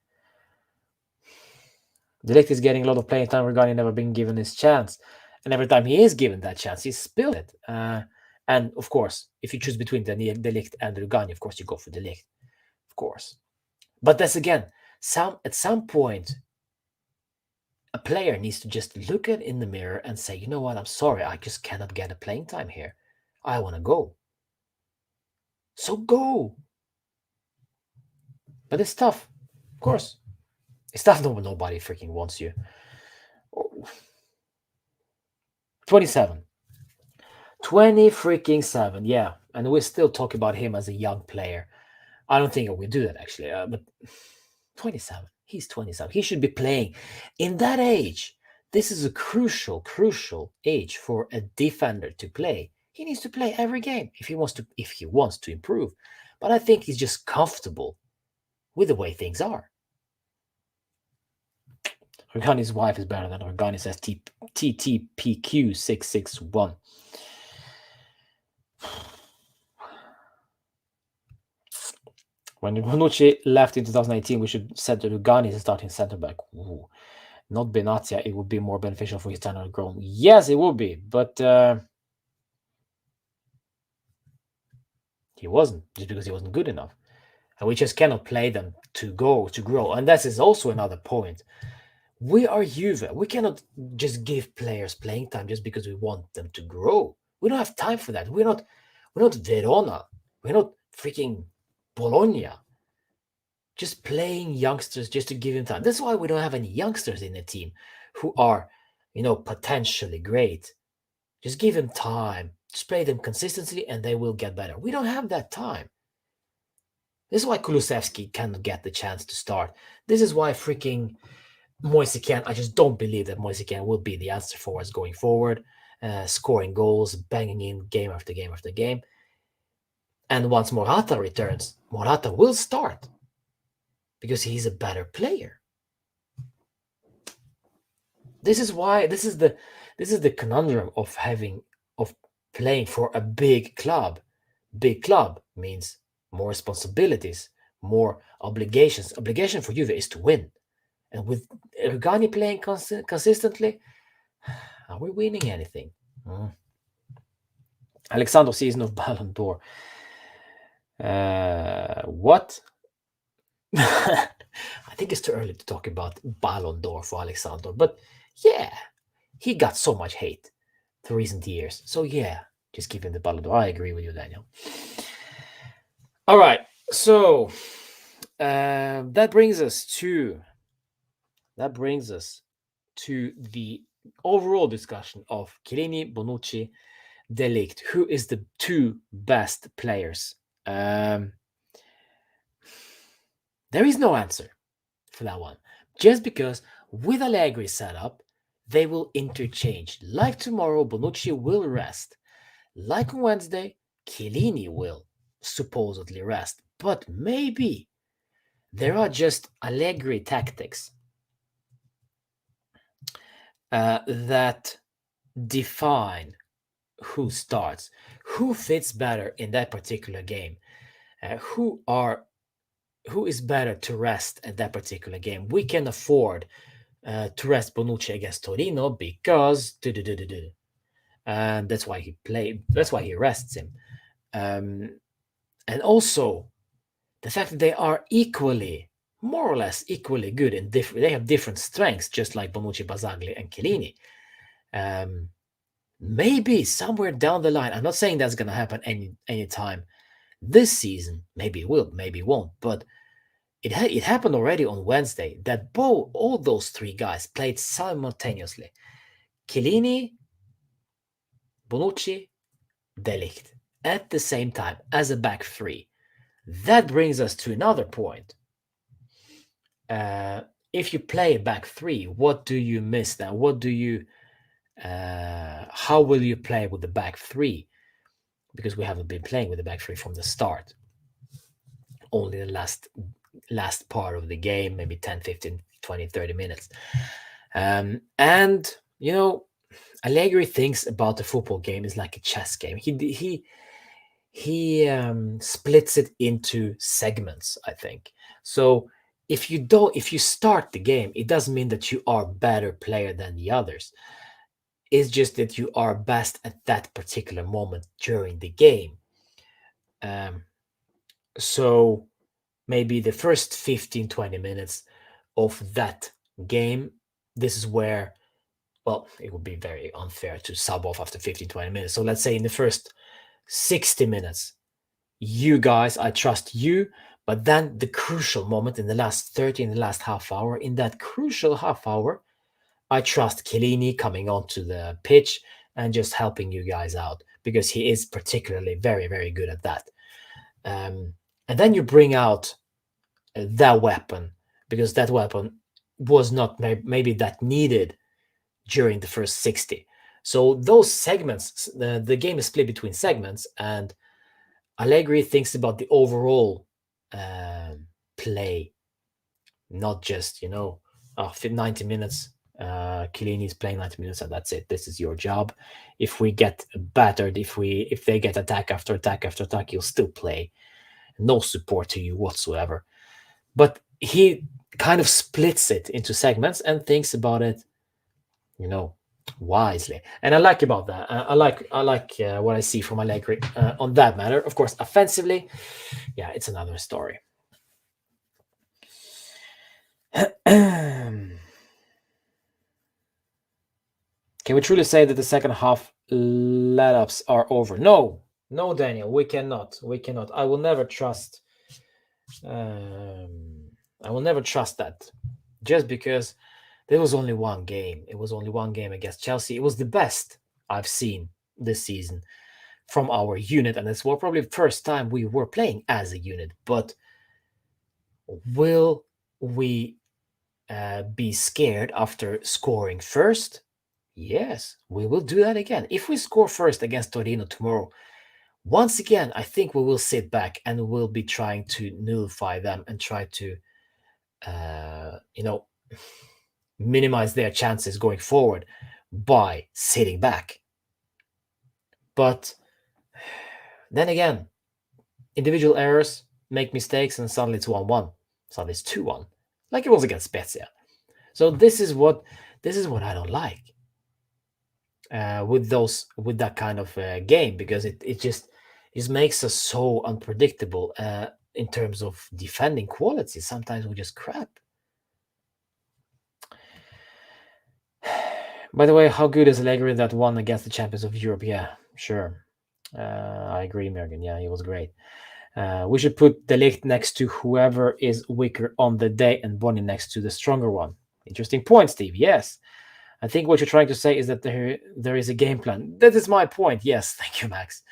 De Ligt is getting a lot of playing time. Rugani never been given his chance. And every time he is given that chance, he spilled it. And of course, if you choose between De Ligt and Rugani, of course you go for De Ligt. Of course. But that's again, at some point, a player needs to just look at in the mirror and say, you know what, I'm sorry, I just cannot get a playing time here. I want to go. So go. But it's tough. Of course. It's tough. Nobody freaking wants you. 27. 20 freaking 7. Yeah. And we still talk about him as a young player. I don't think we do that actually. But 27. He's 27. He should be playing in that age. This is a crucial age for a defender to play. He needs to play every game if he wants to improve. But I think he's just comfortable with the way things are. Rugani's wife is better than Rugani, says TTPQ661. When Bonucci left in 2018, we should send Rugani as a starting centre back. Ooh. Not Benatia. It would be more beneficial for his talent grown. Yes, it would be, but he wasn't, just because he wasn't good enough. And we just cannot play them to grow. And that is also another point. We are Juve. We cannot just give players playing time just because we want them to grow. We don't have time for that. We're not Verona. We're not freaking Bologna. Just playing youngsters just to give them time. That's why we don't have any youngsters in the team who are, potentially great. Just give them time. Just play them consistently and they will get better. We don't have that time. This is why Kulusevski cannot get the chance to start. This is why freaking Moise Kean, I just don't believe that Moise Kean will be the answer for us going forward, scoring goals, banging in game after game after game. And once Morata returns, Morata will start because he's a better player. This is the conundrum of playing for a big club. Big club means more responsibilities, more obligations. Obligation for Juve is to win, and with Rugani playing consistently, are we winning anything? Hmm. Alexander season of Ballon d'Or. What? I think it's too early to talk about Ballon d'Or for Alexander, but yeah, he got so much hate the recent years. So yeah, just give him the Ballon d'Or. I agree with you, Daniel. All right, so that brings us to the overall discussion of Chiellini, Bonucci, De Ligt. Who is the two best players? Um, there is no answer for that one. Just because with Allegri's setup, they will interchange. Like tomorrow, Bonucci will rest. Like on Wednesday, Chiellini will supposedly rest. But maybe there are just Allegri tactics that define who starts, who fits better in that particular game, who is better to rest at that particular game. We can afford to rest Bonucci against Torino because and that's why he played. That's why he rests him. Um, and also the fact that they are equally, more or less equally good in different. They have different strengths, just like Bonucci, Basagli, and Chiellini. Um, maybe somewhere down the line, I'm not saying that's going to happen any time this season. Maybe it will, maybe it won't. But it happened already on Wednesday that all those three guys played simultaneously. Chiellini, Bonucci, De Ligt at the same time as a back three. That brings us to another point. If you play a back three, what do you miss then? How will you play with the back three? Because we haven't been playing with the back three from the start. Only the last part of the game, maybe 10, 15, 20, 30 minutes. And, Allegri thinks about the football game is like a chess game. He splits it into segments, I think. So if you start the game, it doesn't mean that you are a better player than the others. It's just that you are best at that particular moment during the game. Um, so maybe the first 15, 20 minutes of that game, this is where, well, it would be very unfair to sub off after 15, 20 minutes. So let's say in the first 60 minutes, you guys, I trust you. But then the crucial moment in the last 30, in the last half hour, in that crucial half hour, I trust Chiellini coming onto the pitch and just helping you guys out because he is particularly very, very good at that. And then you bring out that weapon because that weapon was not maybe that needed during the first 60. So those segments, the game is split between segments, and Allegri thinks about the overall play, not just 90 minutes. Chiellini is playing 90 minutes, and that's it. This is your job. If we get battered, if they get attack after attack after attack, you'll still play. No support to you whatsoever. But he kind of splits it into segments and thinks about it, wisely. And I like about that. I like what I see from Allegri on that matter. Of course, offensively, yeah, it's another story. Can we truly say that the second half let-ups are over? No, no, Daniel, we cannot. We cannot. I will never trust. I will never trust that. Just because there was only one game. It was only one game against Chelsea. It was the best I've seen this season from our unit, and it's probably the first time we were playing as a unit. But will we be scared after scoring first? Yes, we will do that again. If we score first against Torino tomorrow, once again, I think we will sit back and we'll be trying to nullify them and try to, uh, you know, minimize their chances going forward by sitting back. But then again, individual errors make mistakes, and suddenly it's 1-1. Suddenly it's 2-1, like it was against Spezia. So this is what I don't like with that kind of game, because it just makes us so unpredictable in terms of defending quality. Sometimes we just crap. By the way, how good is Allegri that won against the champions of Europe? Yeah, sure. I agree, Mergen. Yeah, he was great. We should put the Ligt next to whoever is weaker on the day and Bonnie next to the stronger one. Interesting point, Steve. Yes. I think what you're trying to say is that there is a game plan. That is my point. Yes, thank you, Max.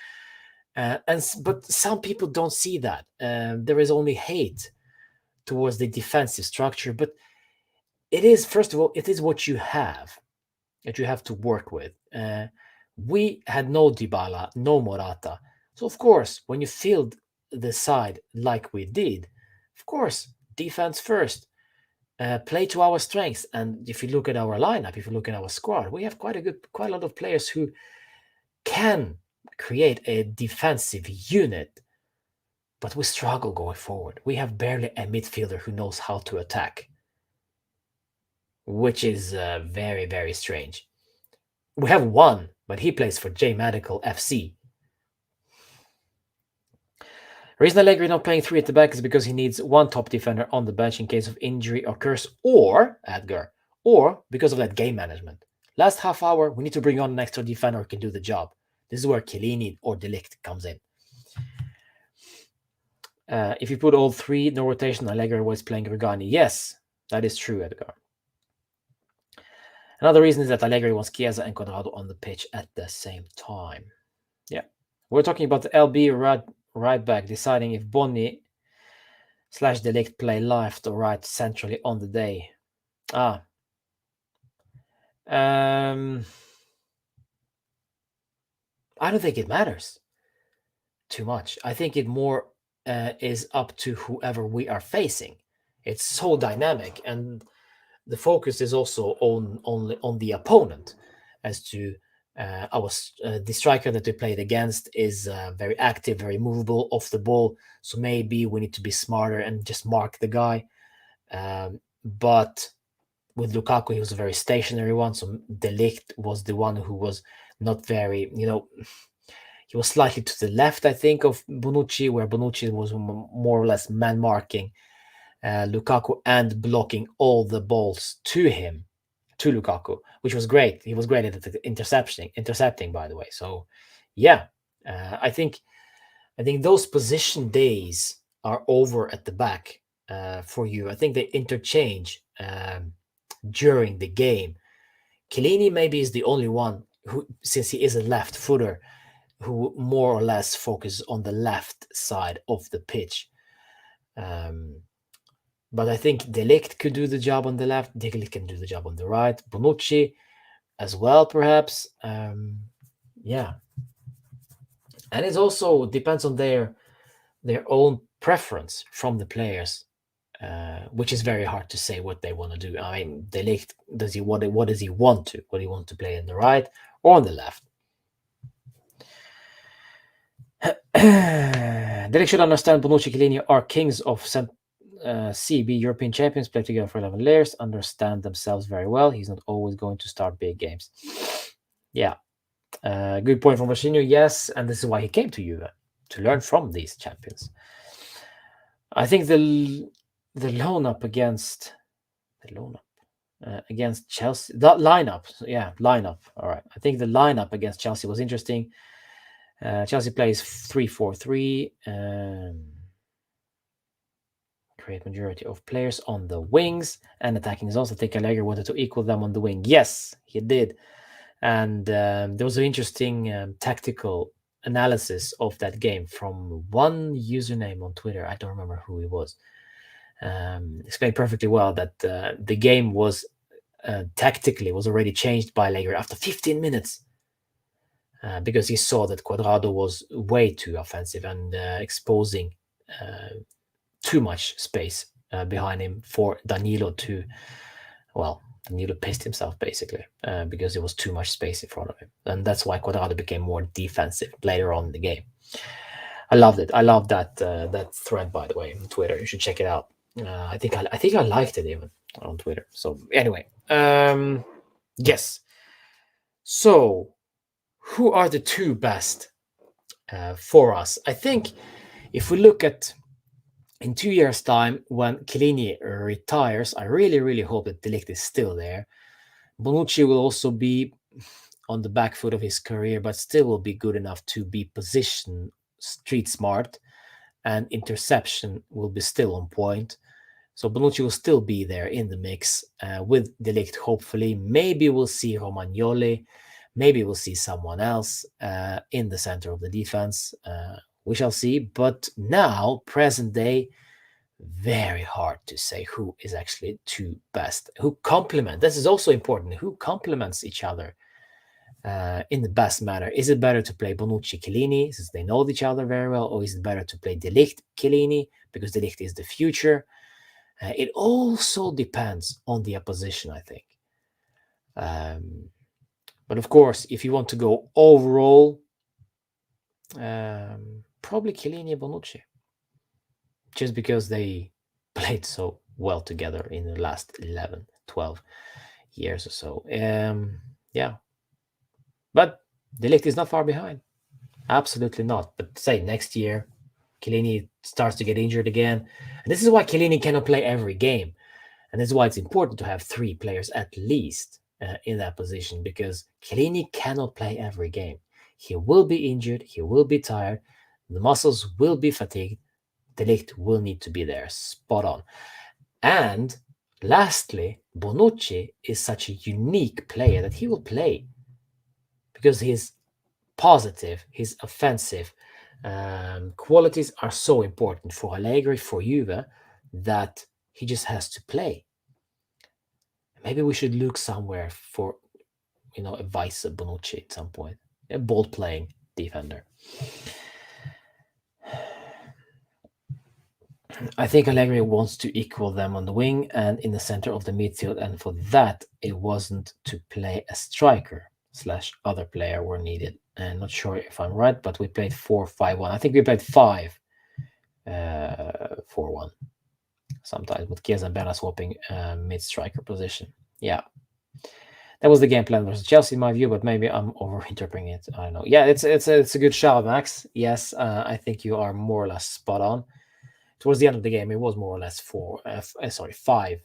But some people don't see that. There is only hate towards the defensive structure, but it is, first of all, it is what you have that you have to work with. We had no Dybala, no Morata. So, of course, when you field the side like we did, of course, defense first, play to our strengths. And if you look at our lineup, if you look at our squad, we have quite a lot of players who can create a defensive unit, but we struggle going forward. We have barely a midfielder who knows how to attack, which is very, very strange. We have one, but he plays for J Medical FC. The reason Allegri not playing 3 at the back is because he needs one top defender on the bench in case of injury occurs, or, Edgar, or because of that game management. Last half hour, we need to bring on an extra defender who can do the job. This is where Chiellini or Ligt comes in. If you put all 3, no rotation, Allegri was playing Regani. Yes, that is true, Edgar. Another reason is that Allegri wants Chiesa and Quadrado on the pitch at the same time. Yeah. We're talking about the LB right back deciding if Bonni / De Ligt play left or right centrally on the day. I don't think it matters too much. I think it more is up to whoever we are facing. It's so dynamic, and the focus is also on the opponent, as to the striker that we played against is very active, very movable off the ball. So maybe we need to be smarter and just mark the guy. But with Lukaku, he was a very stationary one. So De Ligt was the one who was not very, he was slightly to the left, I think, of Bonucci, where Bonucci was more or less man marking Lukaku and blocking all the balls to him, to Lukaku, which was great. He was great at intercepting, by the way. So, yeah, I think those position days are over at the back for you. I think they interchange during the game. Chiellini maybe is the only one who, since he is a left footer, who more or less focuses on the left side of the pitch. But I think De Ligt could do the job on the left. De Ligt can do the job on the right. Bonucci as well, perhaps. Yeah. And it also depends on their own preference from the players, which is very hard to say what they want to do. I mean, De Ligt, what does he want to? What do he want to play on the right or on the left? De Ligt should understand Bonucci, Chiellini are kings of CB European champions, play together for 11 years, understand themselves very well. He's not always going to start big games. Yeah. Good point from Rossinho. Yes, and this is why he came to Juve, to learn from these champions. I think the lineup against Chelsea, that lineup. All right. I think the lineup against Chelsea was interesting. Chelsea plays 3-4-3. Great majority of players on the wings and attacking zones. I think Allegri wanted to equal them on the wing. Yes, he did. And there was an interesting tactical analysis of that game from one username on Twitter. I don't remember who he was. Explained perfectly well that the game was tactically was already changed by Allegri after 15 minutes. Because he saw that Quadrado was way too offensive and exposing too much space behind him for Danilo to Danilo pissed himself basically because there was too much space in front of him, and that's why Quadrado became more defensive later on in the game. I loved it. I love that thread, by the way, on Twitter. You should check it out. I think I liked it even on Twitter. So anyway, yes. So who are the two best for us? I think if we look at in 2 years' time when Chiellini retires, I really, really hope that De Ligt is still there. Bonucci will also be on the back foot of his career, but still will be good enough to be position street smart, and interception will be still on point. So Bonucci will still be there in the mix with De Ligt, hopefully. Maybe we'll see Romagnoli. Maybe we'll see someone else in the center of the defense. We shall see. But now, present day, very hard to say who is actually two best. Who complement. This is also important. Who complements each other in the best manner? Is it better to play Bonucci Chiellini since they know each other very well, or is it better to play De Ligt Chiellini because De Ligt is the future? It also depends on the opposition, I think. But of course, if you want to go overall, probably Chiellini and Bonucci, just because they played so well together in the last 11, 12 years or so. Yeah. But De Ligt is not far behind. Absolutely not. But say next year, Chiellini starts to get injured again. And this is why Chiellini cannot play every game. And this is why it's important to have three players at least in that position, because Chiellini cannot play every game. He will be injured. He will be tired. The muscles will be fatigued. De Ligt will need to be there. Spot on. And lastly, Bonucci is such a unique player that he will play because he's positive, his offensive qualities are so important for Allegri, for Juve, that he just has to play. Maybe we should look somewhere for, a vice Bonucci at some point, a ball-playing defender. I think Allegri wants to equal them on the wing and in the center of the midfield, and for that, it wasn't to play a striker / other player were needed. I'm not sure if I'm right, but we played 4-5-1. I think we played 5-4-1 sometimes with Chiesa and Bella swapping mid-striker position. Yeah. That was the game plan versus Chelsea, in my view, but maybe I'm overinterpreting it. I don't know. Yeah, it's a good shout, Max. Yes, I think you are more or less spot on. Towards the end of the game, it was more or less 5-4-1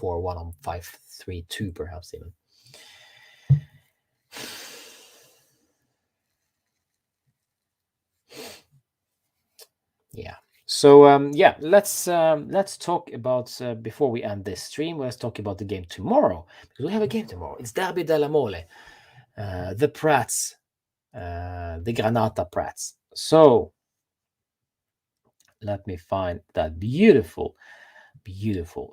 on 5-3-2, perhaps even. Yeah. So let's talk about before we end this stream. Let's talk about the game tomorrow, because we have a game tomorrow. It's Derby della Mole, the Prats, the Granata Prats. So let me find that beautiful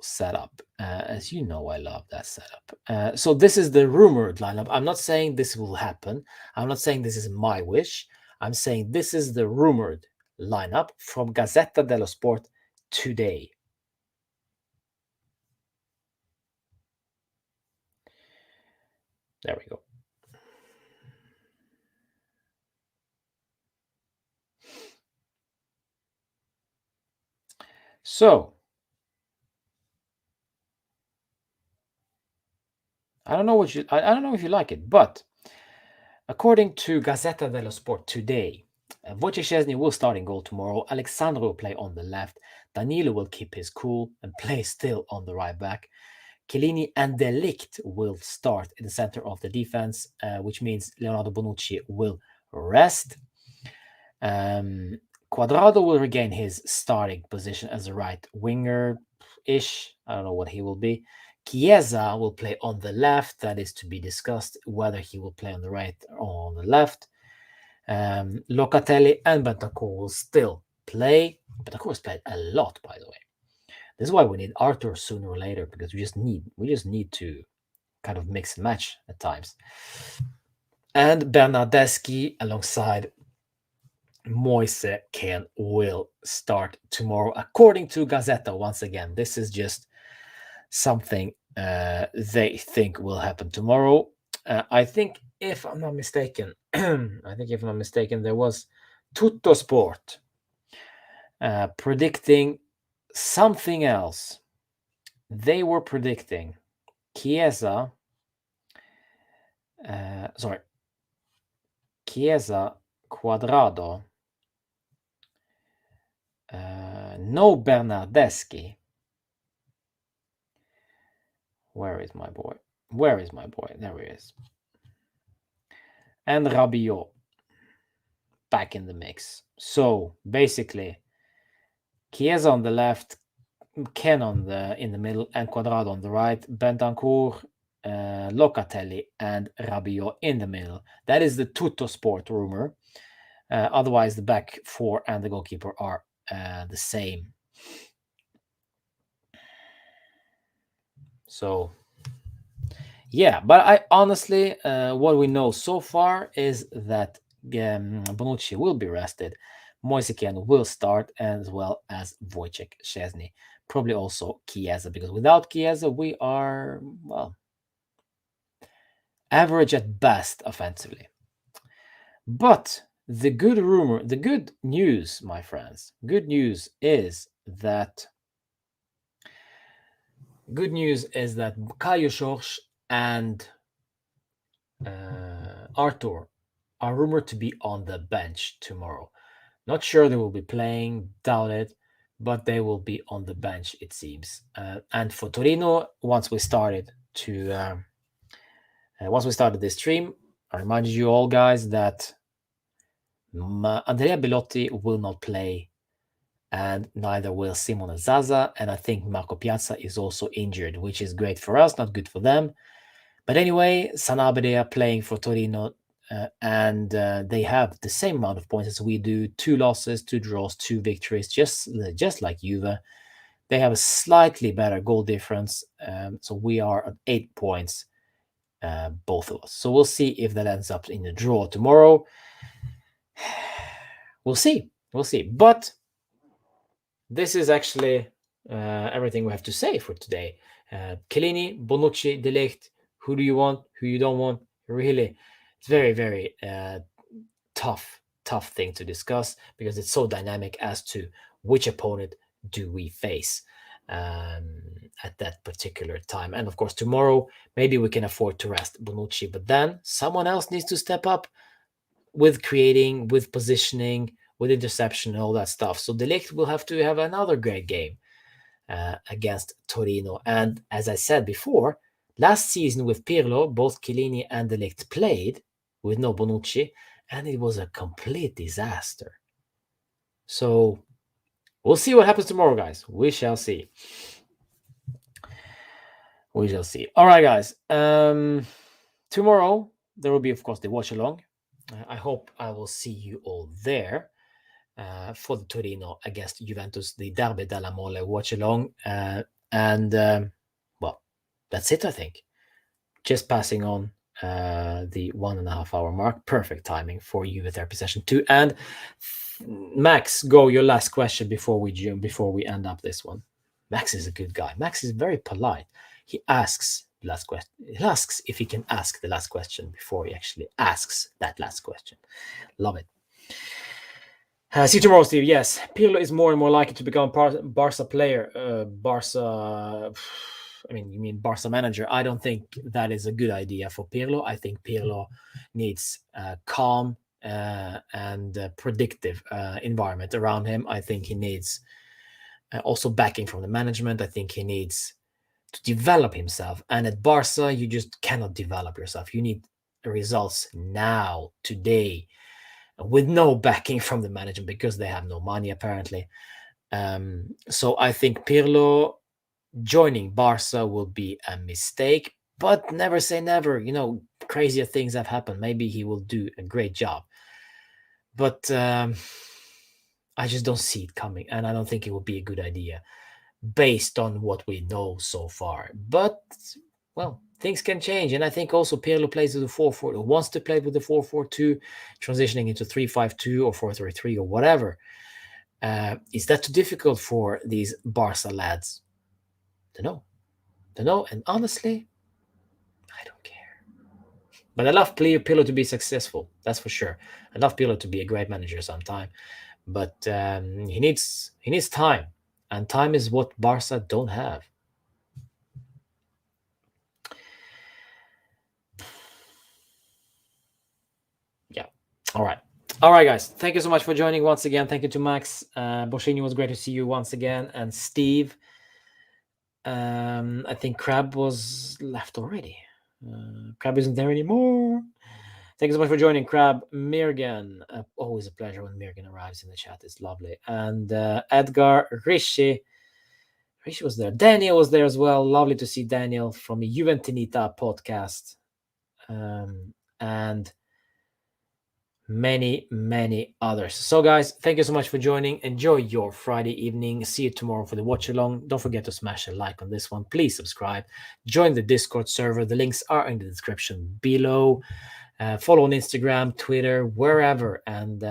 setup. As you know, I love that setup. So this is the rumored lineup. I'm not saying this will happen. I'm not saying this is my wish. I'm saying this is the rumored lineup from Gazzetta dello Sport today. There we go. So I don't know I don't know if you like it, but according to Gazzetta dello Sport today, Wojciech Szczesny will start in goal tomorrow. Alexandro will play on the left. Danilo will keep his cool and play still on the right back. Chiellini and De Ligt will start in the center of the defense, which means Leonardo Bonucci will rest. Quadrado will regain his starting position as a right winger-ish. I don't know what he will be. Chiesa will play on the left. That is to be discussed whether he will play on the right or on the left. Locatelli and Bentancur will still play. Bentancur has played a lot, by the way. This is why we need Arthur sooner or later, because we just need to kind of mix and match at times. And Bernardeschi alongside Moise Kean will start tomorrow, according to Gazzetta. Once again, this is just something they think will happen tomorrow. I think, if I'm not mistaken, there was Tutto Sport predicting something else. They were predicting Chiesa, Chiesa, Quadrado, no Bernardeschi. Where is my boy? Where is my boy? There he is. And Rabiot back in the mix. So basically, Chiesa on the left, Ken in the middle, and Quadrado on the right, Bentancur, Locatelli, and Rabiot in the middle. That is the Tutto Sport rumor. Otherwise, the back four and the goalkeeper are the same. So, yeah, but I honestly, what we know so far is that Bonucci will be rested. Moise Kean will start, as well as Wojciech Szczesny. Probably also Chiesa, because without Chiesa, we are, well, average at best offensively. But the good news, my friends, good news is that Kayo George and Arthur are rumored to be on the bench tomorrow. Not sure they will be playing, doubt it, but they will be on the bench, it seems. And for Torino, once we started this stream, I reminded you all, guys, that Andrea Bellotti will not play, and neither will Simone Zaza, and I think Marco Piazza is also injured, which is great for us, not good for them. But anyway, Sanabria are playing for Torino, and they have the same amount of points as we do: 2 losses, 2 draws, 2 victories, just like Juve. They have a slightly better goal difference, so we are at 8 points, both of us. So we'll see if that ends up in a draw tomorrow. We'll see. But this is actually everything we have to say for today. Chiellini, Bonucci, De Ligt. Who do you want? Who you don't want? Really, it's very, very tough thing to discuss, because it's so dynamic as to which opponent do we face at that particular time. And of course, tomorrow, maybe we can afford to rest Bonucci, but then someone else needs to step up with creating, with positioning, with interception, and all that stuff. So De Ligt will have to have another great game against Torino. And as I said before, last season with Pirlo, both Chiellini and De Ligt played with no Bonucci, and it was a complete disaster. So we'll see what happens tomorrow, guys. We shall see. All right, guys. Tomorrow there will be, of course, the watch along. I hope I will see you all there for the Torino against Juventus, the Derby della Mole watch along. Well, that's it, I think. Just passing on the 1.5 hour mark. Perfect timing for Juve Therapy Session 2. And Max, go your last question before we end up this one. Max is a good guy. Max is very polite. He asks the last question. He asks if he can ask the last question before he actually asks that last question. Love it. See you tomorrow, Steve. Yes, Pirlo is more and more likely to become a Barca player. You mean Barca manager. I don't think that is a good idea for Pirlo. I think Pirlo needs calm and predictive environment around him. I think he needs also backing from the management. I think he needs to develop himself. And at Barca, you just cannot develop yourself. You need results now, today, with no backing from the management, because they have no money, apparently. So I think Pirlo joining Barca will be a mistake, but never say never. Crazier things have happened. Maybe he will do a great job. But I just don't see it coming, and I don't think it will be a good idea based on what we know so far. But, well, things can change, and I think also Pirlo plays with the 4-4, wants to play with the 4-4-2, transitioning into 3-5-2 or 4-3-3 or whatever. Is that too difficult for these Barca lads? I don't know. don't know. And honestly, I don't care. But I love Pirlo to be successful. That's for sure. I love Pirlo to be a great manager sometime. But he needs time, and time is what Barca don't have. Yeah. All right, guys. Thank you so much for joining once again. Thank you to Max. Boschini, was great to see you once again, and Steve. I think Crab was left already. Crab isn't there anymore. Thank you so much for joining, Crab. Mirgan, always a pleasure when Mirgan arrives in the chat. It's lovely. And Edgar, Rishi was there. Daniel was there as well. Lovely to see Daniel from the Juventinita podcast. And many, many others. So, guys, thank you so much for joining. Enjoy your Friday evening. See you tomorrow for the watch along. Don't forget to smash a like on this one. Please subscribe. Join the Discord server. The links are in the description below. Follow on Instagram, Twitter, wherever, and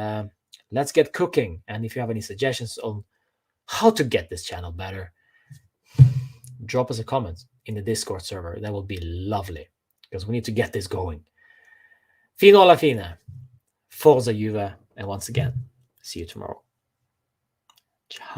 let's get cooking. And if you have any suggestions on how to get this channel better, drop us a comment in the Discord server. That will be lovely, because we need to get this going. Fino alla fine. Forza Juve. And once again, see you tomorrow. Ciao.